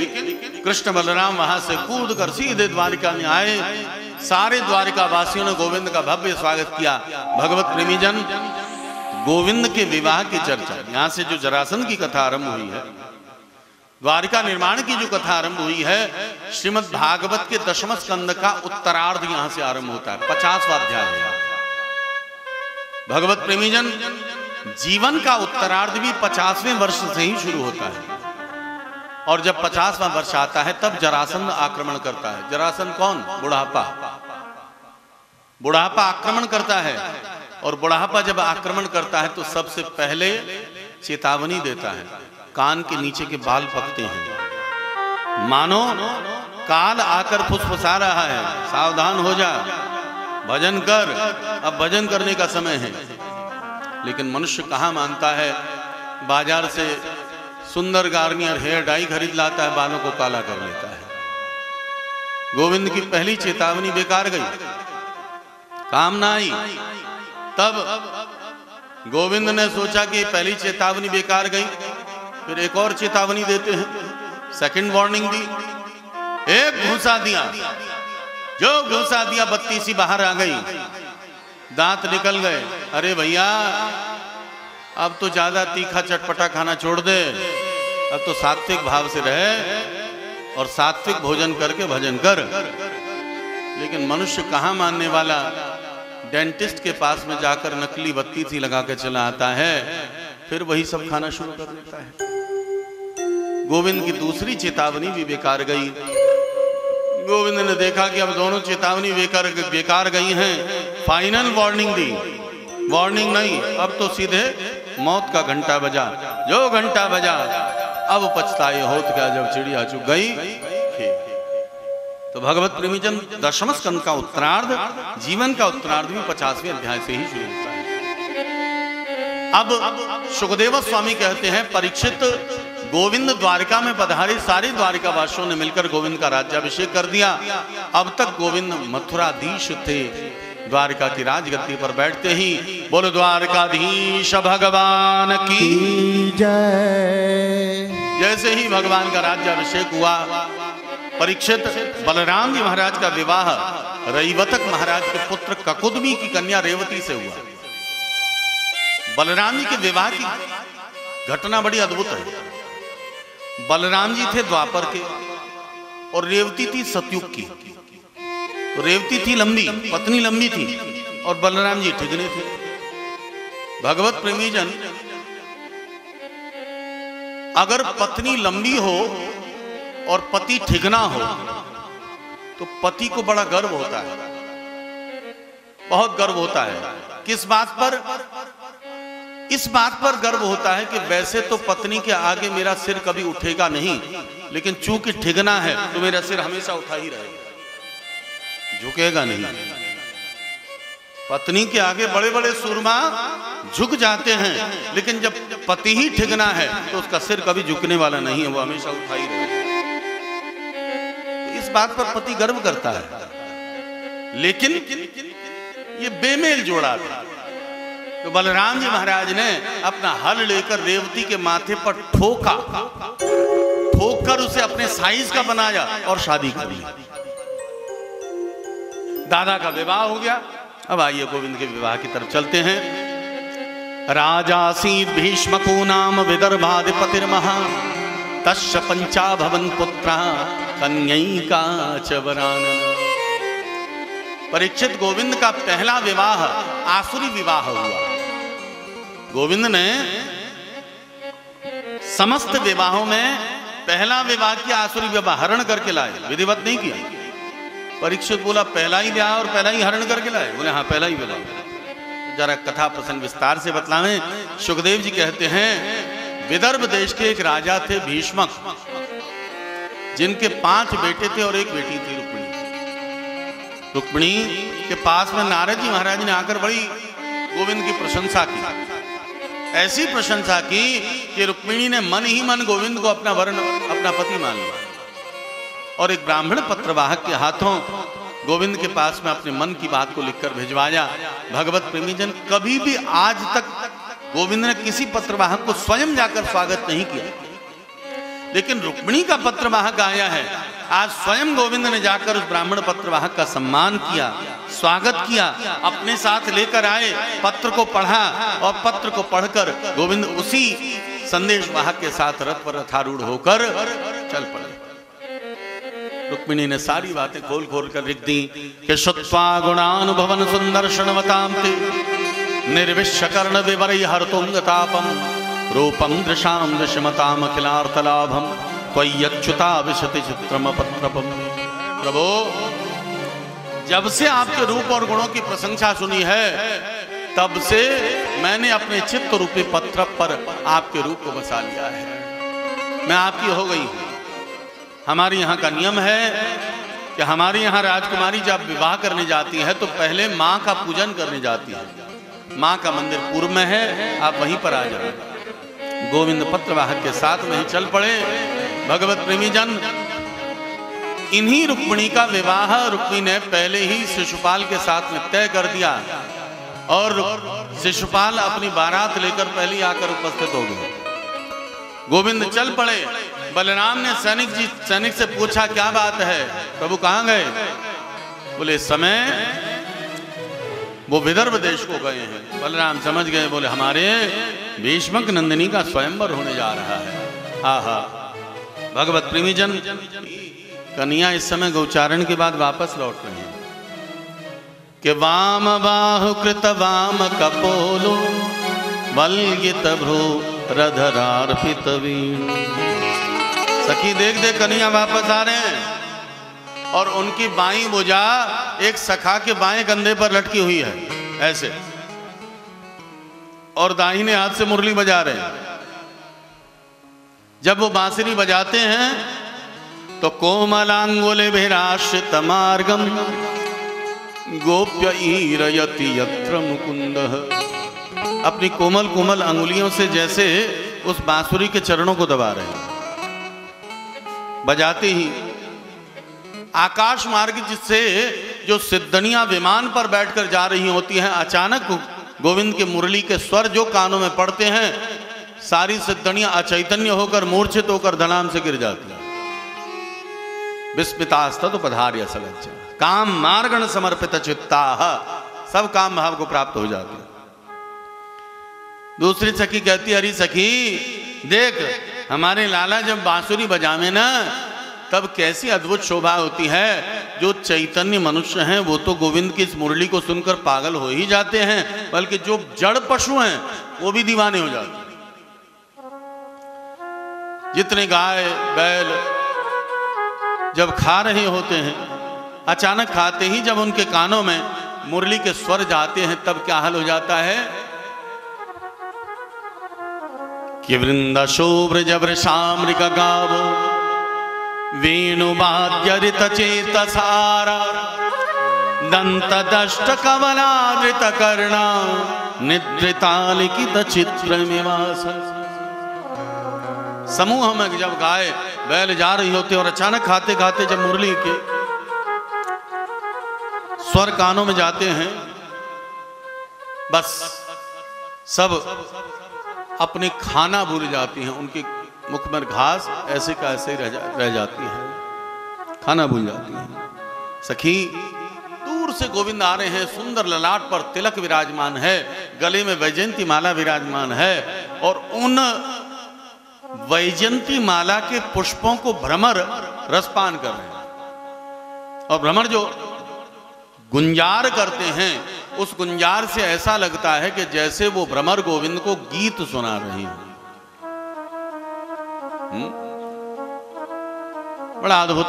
Speaker 1: कृष्ण बलराम वहां से कूदकर सीधे द्वारिका में आए। सारे द्वारिका वासियों ने गोविंद का भव्य स्वागत किया। भगवत प्रेमीजन, गोविंद के विवाह की चर्चा, यहां से जो जरासंध की कथा आरंभ हुई है, द्वारिका निर्माण की जो कथा आरंभ हुई है, श्रीमद् भागवत के 10वें स्कंद का उत्तरार्ध यहां से आरंभ होता है। 50वां अध्याय है। भगवत प्रेमीजन, जीवन का उत्तरार्ध भी 50वें वर्ष से ही शुरू होता है, और जब 50वां वर्ष आता है तब जरासंध आक्रमण करता है। जरासंध कौन? बुढ़ापा। बुढ़ापा आक्रमण करता है, और बुढ़ापा जब आक्रमण करता है तो सबसे पहले चेतावनी देता है, कान के नीचे के बाल पकते हैं, मानो काल आकर फुसफुसा रहा है, सावधान हो जा, भजन कर, अब भजन करने का समय है। लेकिन मनुष्य कहाँ मानता है, बाजार से सुंदर गार्नियर हेयर डाई खरीद लाता है, बालों को काला कर लेता है। गोविंद की पहली चेतावनी बेकार गई, काम ना आई। तब गोविंद ने सोचा कि पहली चेतावनी बेकार गई, फिर एक और चेतावनी देते हैं, सेकंड वार्निंग दी, एक घूसा दिया। जो घूसा दिया, बत्ती सी बाहर आ गई, दांत निकल गए। अरे भैया, अब तो ज्यादा तीखा चटपटा खाना छोड़ दे, अब तो सात्विक भाव से रहे और सात्विक भोजन करके भजन कर। लेकिन मनुष्य कहाँ मानने वाला, डेंटिस्ट के पास में जाकर नकली बत्ती सी लगा के चला आता है, फिर वही सब खाना शुरू कर देता है। गोविंद की दूसरी चेतावनी भी बेकार गई। गोविंद ने देखा कि अब दोनों चेतावनी बेकार गई हैं, फाइनल वार्निंग दी। वार्निंग नहीं, अब तो सीधे मौत का घंटा बजा। जो घंटा बजा, अब पछताए होत क्या जब चिड़िया चुग गई। तो भगवत प्रेमीजन, 10वें स्कंद का उत्तरार्ध, जीवन का उत्तरार्ध भी 50वें अध्याय से ही शुरू होता है। अब सुखदेव स्वामी कहते हैं, परीक्षित, गोविंद द्वारिका में पधारे, सारे द्वारिका वासियों ने मिलकर गोविंद का राज्याभिषेक कर दिया। अब तक गोविंद मथुराधीश थे, द्वारिका की राजगद्दी पर बैठते ही बोलो द्वारकाधीश भगवान की जय। जैसे ही भगवान का राज्याभिषेक हुआ, परीक्षित, बलराम जी महाराज का विवाह रईवतक महाराज के पुत्र ककुदमी की कन्या रेवती से हुआ। बलराम जी के विवाह की घटना बड़ी अद्भुत है। बलराम जी थे द्वापर के और रेवती थी सतयुग की। तो रेवती थी लंबी, पत्नी लंबी थी और बलराम जी ठिगने थे। भगवत प्रेमी जन, अगर पत्नी लंबी हो और पति ठिगना हो तो पति को बड़ा गर्व होता है, बहुत गर्व होता है। किस बात पर? इस बात पर गर्व होता है कि वैसे तो पत्नी के आगे मेरा सिर कभी उठेगा नहीं, लेकिन चूंकि ठिगना है तो मेरा सिर हमेशा उठा ही रहेगा, झुकेगा नहीं। पत्नी के आगे बड़े बड़े सूरमा झुक जाते हैं, लेकिन जब पति ही ठिगना है तो उसका सिर कभी झुकने वाला नहीं है, वो हमेशा उठा ही रहेगा। तो इस बात पर पति गर्व करता है। लेकिन ये बेमेल जोड़ा था। तो बलराम जी महाराज ने अपना हल लेकर रेवती के माथे पर ठोका, ठोककर उसे अपने साइज का बनाया और शादी कर ली। दादा का विवाह हो गया। अब आइए गोविंद के विवाह की तरफ चलते हैं। राजासीत भीष्मको नाम विदर्भाधिपतिर्महा तस्य पंचाभवन पुत्रा कन्यैका च वरानन। परीक्षित, गोविंद का पहला विवाह आसुरी विवाह हुआ। गोविंद ने समस्त विवाहों में पहला विवाह किया, आसुरी विवाह हरण करके लाए, विधिवत नहीं किया। परीक्षित बोला पहला ही विवाह और पहला ही हरण करके लाए? बोले हाँ, पहला ही विवाह। जरा कथा प्रसंग विस्तार से बतलावें। सुखदेव जी कहते हैं विदर्भ देश के एक राजा थे भीष्मक, जिनके 5 बेटे थे और 1 बेटी थी रुक्मिणी। रुक्मिणी के पास में नारद जी महाराज ने आकर बड़ी गोविंद की प्रशंसा की, ऐसी प्रशंसा की कि रुक्मिणी ने मन ही मन गोविंद को अपना वरण, अपना पति मान लिया और एक ब्राह्मण पत्रवाहक के हाथों गोविंद के पास में अपने मन की बात को लिखकर भिजवाया। भगवत प्रेमी जन, कभी भी आज तक गोविंद ने किसी पत्रवाहक को स्वयं जाकर स्वागत नहीं किया, लेकिन रुक्मिणी का पत्रवाहक आया है, आज स्वयं गोविंद ने जाकर उस ब्राह्मण पत्रवाहक का सम्मान किया, स्वागत किया, अपने साथ लेकर आए, पत्र को पढ़ा और पत्र को पढ़कर गोविंद उसी संदेश वाहक के साथ रथ पर रथारूढ़ होकर चल पड़े। रुक्मिणी ने सारी बातें खोल खोल कर लिख दी कि श्रुत्वा गुणानुभवन सुंदर्शनवतां ते निर्विश्य कर्ण विवरै हर्तुंगतापम रूपम दृशाम दृश्यमताम अखिलार्थलाभम त्वय्यच्युता विशति चित्रम पत्रपम। प्रभु, जब से आपके रूप और गुणों की प्रशंसा सुनी है, तब से मैंने अपने चित्त रूपी पत्र पर आपके रूप को बसा लिया है। मैं आपकी हो गई हूं। हमारे यहाँ का नियम है कि हमारे यहाँ राजकुमारी जब विवाह करने जाती है तो पहले माँ का पूजन करने जाती है। माँ का मंदिर पूर्व में है, आप वहीं पर आ जाए। गोविंद पत्रवाहक के साथ में ही चल पड़े। भगवत प्रेमी जन, इन्हीं रुक्मिणी का विवाह रुक्मिणी ने पहले ही शिशुपाल के साथ में तय कर दिया और शिशुपाल अपनी बारात लेकर पहले ही आकर उपस्थित हो गए। गोविंद चल पड़े। बलराम ने सैनिक से पूछा क्या बात है, प्रभु कहाँ गए? बोले इस समय वो विदर्भ देश को गए हैं। बलराम समझ गए, बोले हमारे भीष्मक नंदिनी का स्वयंवर होने जा रहा है। आहा, भगवत प्रेमी जन, कन्या इस समय गौचारण के बाद वापस लौट रहे हैं कि वाम बाहु कृत वाम कपोलो बलगित भ्रू रधरार्पित वीण। सखी देख देख कन्या वापस आ रहे हैं और उनकी बाईं भुजा एक सखा के बाएं कंधे पर लटकी हुई है ऐसे, और दाहिने हाथ से मुरली बजा रहे हैं। जब वो बांसुरी बजाते हैं तो कोमलांगुले भिराश्रित मार्गम गोप्य ईरयति यत्र मुकुंदः। अपनी कोमल कोमल अंगुलियों से जैसे उस बांसुरी के चरणों को दबा रहे हैं। बजाते ही आकाश मार्ग जिससे जो सिद्धनियां विमान पर बैठकर जा रही होती हैं, अचानक गोविंद के मुरली के स्वर जो कानों में पड़ते हैं, सारी सिद्धनियां अचैतन्य होकर मूर्छित होकर धनाम से गिर जाती हैं। विस्मितास्तु पधार्य सलज्ज काम मार्गण समर्पित चित्ता, सब काम भाव को प्राप्त हो जाते हैं। दूसरी सखी कहती, अरे सखी देख, हमारे लाला जब बांसुरी बजावे ना तब कैसी अद्भुत शोभा होती है। जो चैतन्य मनुष्य हैं वो तो गोविंद की इस मुरली को सुनकर पागल हो ही जाते हैं, बल्कि जो जड़ पशु हैं वो भी दीवाने हो जाते हैं। जितने गाय बैल जब खा रहे होते हैं, अचानक खाते ही जब उनके कानों में मुरली के स्वर जाते हैं, तब क्या हाल हो जाता है कि वृंदा शोभ्र जब्र शामृक गावो वेणुवाद्यरित चेतसारा दंत दष्ट कमलादृत कर्णा निद्रितालिकित चित्रमिवास। समूह में जब गाय बैल जा रही होती और अचानक खाते खाते जब मुरली के स्वर कानों में जाते हैं, बस सब अपने खाना भूल जाती हैं। उनके मुख में घास ऐसे का ऐसे रह जाती है, खाना भूल जाती है। सखी दूर से गोविंद आ रहे हैं, सुंदर ललाट पर तिलक विराजमान है, गले में वैजयंती माला विराजमान है, और उन वैजयंती माला के पुष्पों को भ्रमर रसपान कर रहे हैं। और भ्रमर जो गुंजार करते हैं, उस गुंजार से ऐसा लगता है कि जैसे वो भ्रमर गोविंद को गीत सुना रही हैं। बड़ा अद्भुत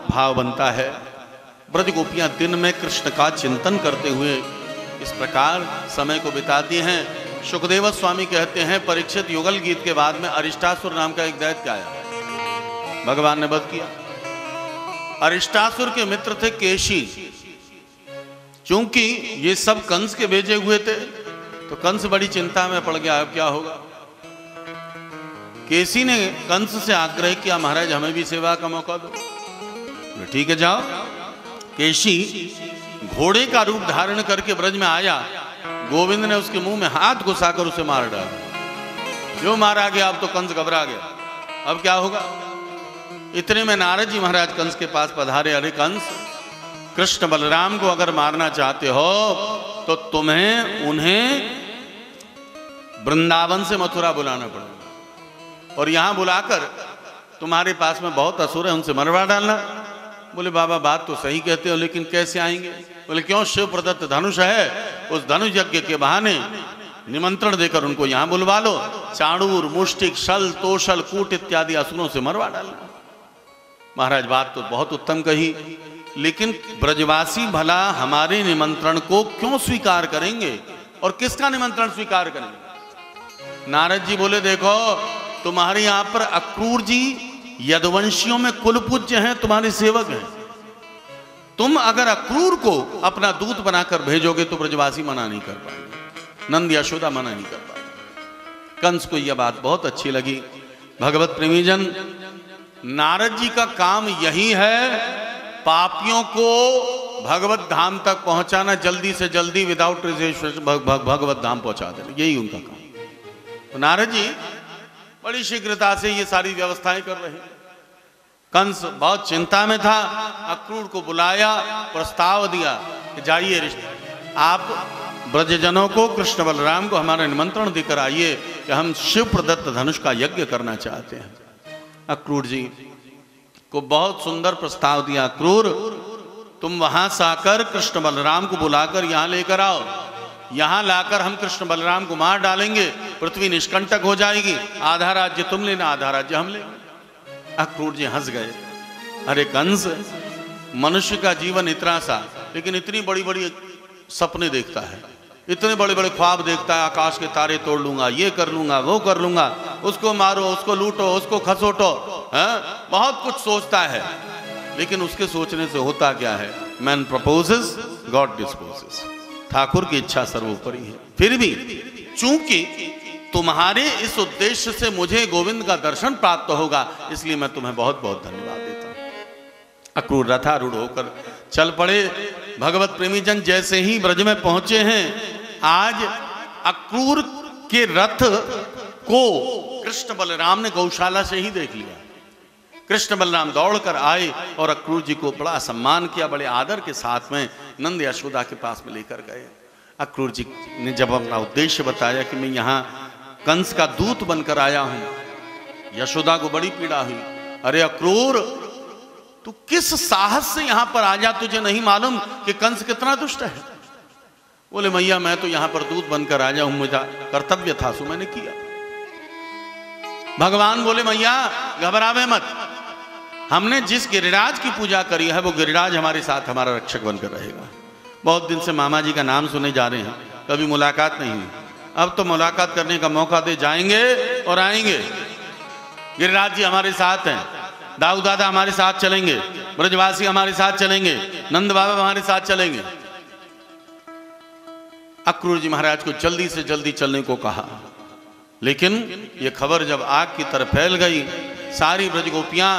Speaker 1: भाव बनता है। ब्रज गोपियां दिन में कृष्ण का चिंतन करते हुए इस प्रकार समय को बिताती हैं। सुखदेव स्वामी कहते हैं, परीक्षित युगल गीत के बाद में अरिष्टासुर नाम का एक दैत्य आया, भगवान ने वध किया। अरिष्टासुर के मित्र थे केशी। चूंकि ये सब कंस के भेजे हुए थे, तो कंस बड़ी चिंता में पड़ गया, अब क्या होगा। केसी ने कंस से आग्रह किया, महाराज हमें भी सेवा का मौका दो। ठीक है जाओ। केशी घोड़े का रूप धारण करके ब्रज में आया। गोविंद ने उसके मुंह में हाथ घुसाकर उसे मार डाला। जो मारा गया, अब तो कंस घबरा गया, अब क्या होगा। इतने में नारद जी महाराज कंस के पास पधारे। अरे कंस, कृष्ण बलराम को अगर मारना चाहते हो तो तुम्हें उन्हें वृंदावन से मथुरा बुलाना पड़ेगा, और यहां बुलाकर तुम्हारे पास में बहुत असुर है, उनसे मरवा डालना। बोले बाबा बात तो सही कहते हो, लेकिन कैसे आएंगे। बोले क्यों, शिव प्रदत्त धनुष है, उस धनुष यज्ञ के बहाने निमंत्रण देकर उनको यहां बुलवा लो। चाणूर, मुष्टिक, शल, तोशल, कूट इत्यादि असुरों से मरवा डालना। महाराज बात तो बहुत उत्तम कही, लेकिन ब्रजवासी भला हमारे निमंत्रण को क्यों स्वीकार करेंगे, और किसका निमंत्रण स्वीकार करेंगे। नारद जी बोले देखो, तुम्हारे यहां पर अक्रूर जी यदुवंशियों में कुल पूज्य हैं, तुम्हारे सेवक हैं। तुम अगर अक्रूर को अपना दूत बनाकर भेजोगे तो ब्रजवासी मना नहीं कर पाएंगे, नंद यशोदा मना नहीं कर पाएंगे। कंस को यह बात बहुत अच्छी लगी। भगवत प्रेमीजन, नारद जी का काम यही है, पापियों को भगवत धाम तक पहुंचाना, जल्दी से जल्दी विदाउट रिजर्वेशन भगवत धाम पहुंचा देना, यही उनका काम। तो नारद जी बड़ी शीघ्रता से ये सारी व्यवस्थाएं कर रहे हैं। कंस बहुत चिंता में था, अक्रूर को बुलाया, प्रस्ताव दिया कि जाइए ऋषि, आप ब्रजजनों को, कृष्ण बलराम को हमारा निमंत्रण देकर आइए कि हम शिव प्रदत्त धनुष का यज्ञ करना चाहते हैं। अक्रूर जी को बहुत सुंदर प्रस्ताव दिया। अक्रूर, तुम वहां से आकर कृष्ण बलराम को बुलाकर यहां लेकर आओ, यहां लाकर हम कृष्ण बलराम को मार डालेंगे, पृथ्वी निष्कंटक हो जाएगी, आधा राज्य तुम लेना, आधा राज्य हम लेंगे। अक्रूर जी हंस गए। अरे कंस, मनुष्य का जीवन इतना सा, लेकिन इतनी बड़ी बड़ी सपने देखता है, इतने बड़े बड़े ख्वाब देखता है। आकाश के तारे तोड़ लूंगा, ये कर लूंगा, वो कर लूंगा, उसको मारो, उसको लूटो, उसको खसोटो, बहुत कुछ सोचता है। लेकिन उसके सोचने से होता क्या है। Man proposes, God disposes. Thakur की इच्छा सर्वोपरि है। फिर भी चूंकि तुम्हारे इस उद्देश्य से मुझे गोविंद का दर्शन प्राप्त होगा, इसलिए मैं तुम्हें बहुत बहुत धन्यवाद देता हूं। अक्रूर रथारूढ़ होकर चल पड़े। भगवत प्रेमी जन जैसे ही ब्रज में पहुंचे हैं, आज अक्रूर के रथ को कृष्ण बलराम ने गौशाला से ही देख लिया। कृष्ण बलराम दौड़कर आए और अक्रूर जी को बड़ा सम्मान किया, बड़े आदर के साथ में नंद यशोदा के पास में लेकर गए। अक्रूर जी ने जब अपना उद्देश्य बताया कि मैं यहाँ कंस का दूत बनकर आया हूं, यशोदा को बड़ी पीड़ा हुई। अरे अक्रूर, तू किस साहस से यहां पर आ जा, तुझे नहीं मालूम कि कंस कितना दुष्ट है? बोले मैया मैं तो यहां पर दूत बनकर आ जाऊं, मुझे कर्तव्य था सो मैंने किया। भगवान बोले मैया घबरावे मत, हमने जिस गिरिराज की पूजा करी है वो गिरिराज हमारे साथ हमारा रक्षक बनकर रहेगा। बहुत दिन से मामा जी का नाम सुने जा रहे हैं, कभी मुलाकात नहीं हुई, अब तो मुलाकात करने का मौका दे, जाएंगे और आएंगे। गिरिराज जी हमारे साथ हैं, दाऊ दादा हमारे साथ चलेंगे, ब्रजवासी हमारे साथ चलेंगे, नंद बाबा हमारे साथ चलेंगे। अक्रूर जी महाराज को जल्दी से जल्दी चलने को कहा, लेकिन ये खबर जब आग की तरह फैल गई, सारी ब्रजगोपियां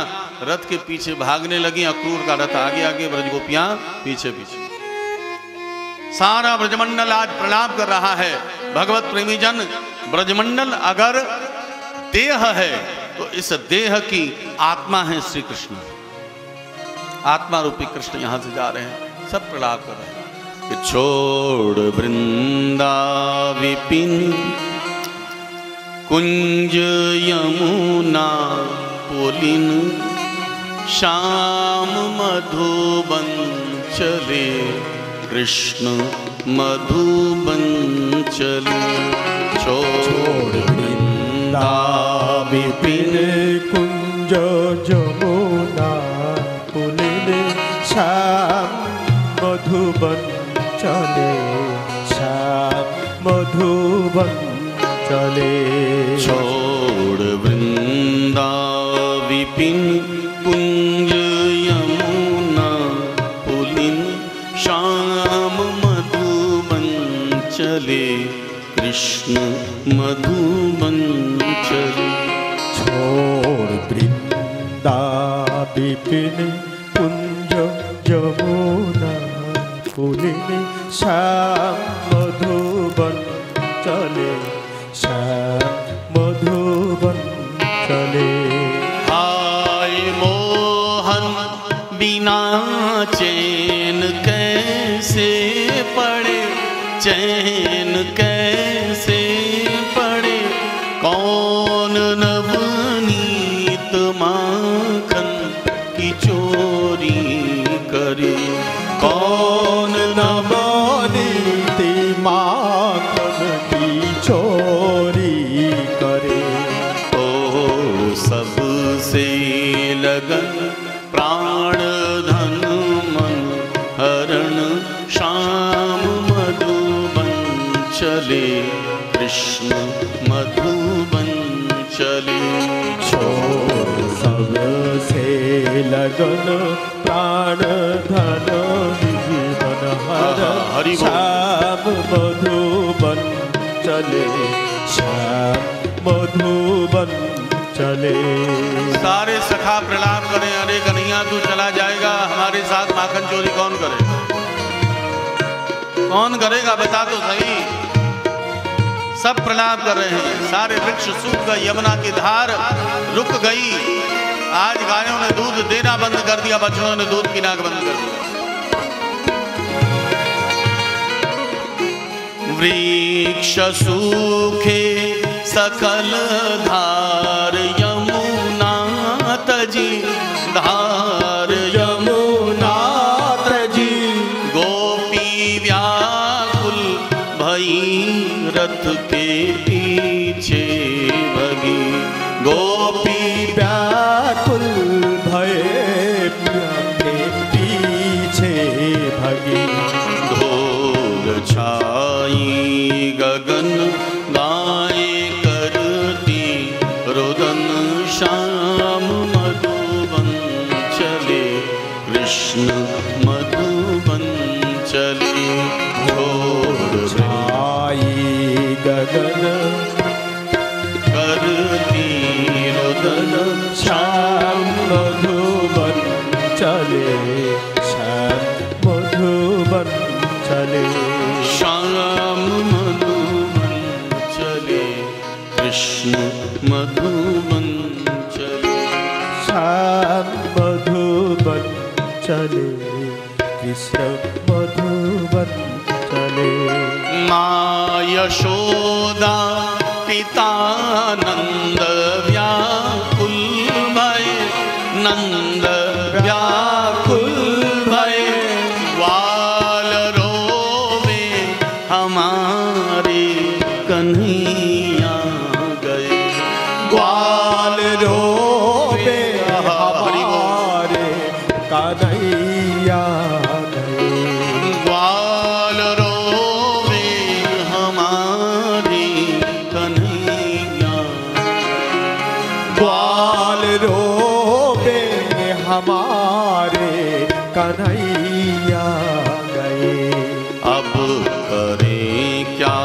Speaker 1: रथ के पीछे भागने लगी। अक्रूर का रथ आगे आगे, ब्रजगोपियां पीछे पीछे। सारा ब्रजमंडल आज प्रणाम कर रहा है। भगवत प्रेमी जन, ब्रजमंडल अगर देह है तो इस देह की आत्मा है श्री कृष्ण। आत्मा रूपी कृष्ण यहां से जा रहे हैं, सब प्रणाम कर रहे हैं। कि छोड़ वृंदा विपिन कुंज यमुना पुलिन, श्याम मधुबन चले कृष्ण मधुबन चले। छोड़
Speaker 2: वृंदा विपिन कुंज यमुना पुलिन, श्याम मधुबन चले, श्याम मधुबन चले।
Speaker 1: छोड़ वृंदा विपिन कुंज यमुना पुलिन, श्याम मधुबन चले कृष्ण मधुबन चले।
Speaker 2: छोड़ वृंदा विपिन कुंज यमुना पुलिन, श्याम मधुबन चले, श्याम मधुबन चले।
Speaker 1: हाय मोहन बिना चैन कैसे पड़े, चैन कैसे पड़े, कौन नवनीत माखन की चोरी करे,
Speaker 2: कौन नवनीत माखन की चोरी करे।
Speaker 1: ओ सबसे लगन प्राण धन मन हरण, श्याम मधुबन चले कृष्ण मधुबन चले।
Speaker 2: छोड़ सबसे लगन प्राण धन जीवन हरण, श्याम मधुबन चले, श्याम मधुबन चले।
Speaker 1: सारे सखा प्रणाम करें। अरे कन्हैया तू चला जाएगा, हमारे साथ माखन चोरी कौन करेगा? कौन करेगा बता तो सही। सब प्रणाम कर रहे हैं। सारे वृक्ष सूख गए, यमुना की धार रुक गई। आज गायों ने दूध देना बंद कर दिया, बछड़ों ने दूध पीना बंद कर दिया। वृक्ष सूखे सकल धार, यमुना तजी धार, यमुना तजी। गोपी व्याकुल भई रथ के पीछे भगी,
Speaker 2: गोपी व्याकुल भये के पीछे भगी।
Speaker 1: ढोल छाई गगन गाए करती रुदन, श्याम मधुबन चले कृष्ण मधुबन चले। ढोल
Speaker 2: छाई गगन
Speaker 1: करती रुदन,
Speaker 2: श्याम मधुबन चले, श्याम मधुबन चले।
Speaker 1: श्याम मधुबन चले कृष्ण मधुबन चले।
Speaker 2: श्याम मधुबन चले, कृष्ण मधुबन चले।
Speaker 1: माँ यशोदा पिता नंद व्याकुल भय, नंद व्या हमारे कन्हैया गए।
Speaker 2: ग्वाल रोवे हमारे कन्हैया गए।
Speaker 1: ग्वाल रोवे हमारे कन्हैया।
Speaker 2: ग्वाल रोवे हमारे कन्हैया गए।
Speaker 1: अब करें क्या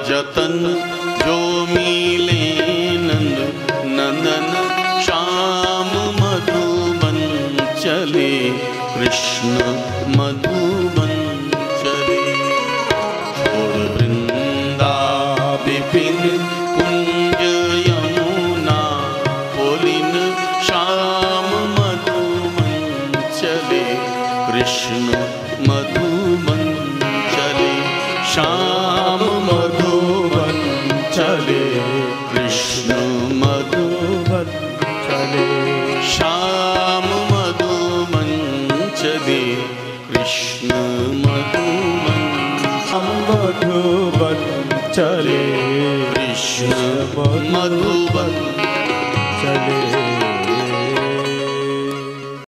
Speaker 1: जतन जो मिले नंद नंदन श्याम मधुबन चले कृष्ण मधुबन चले। छोड़ वृंदा विपिन कुंज यमुना पुलिन श्याम मधुबन चले कृष्ण मधुबन चले। श्याम मधुबन चले कृष्ण मधुबन
Speaker 2: चले।
Speaker 1: श्याम मधुबन चले कृष्ण मधुबन।
Speaker 2: मधुबन चले
Speaker 1: कृष्ण मधुबन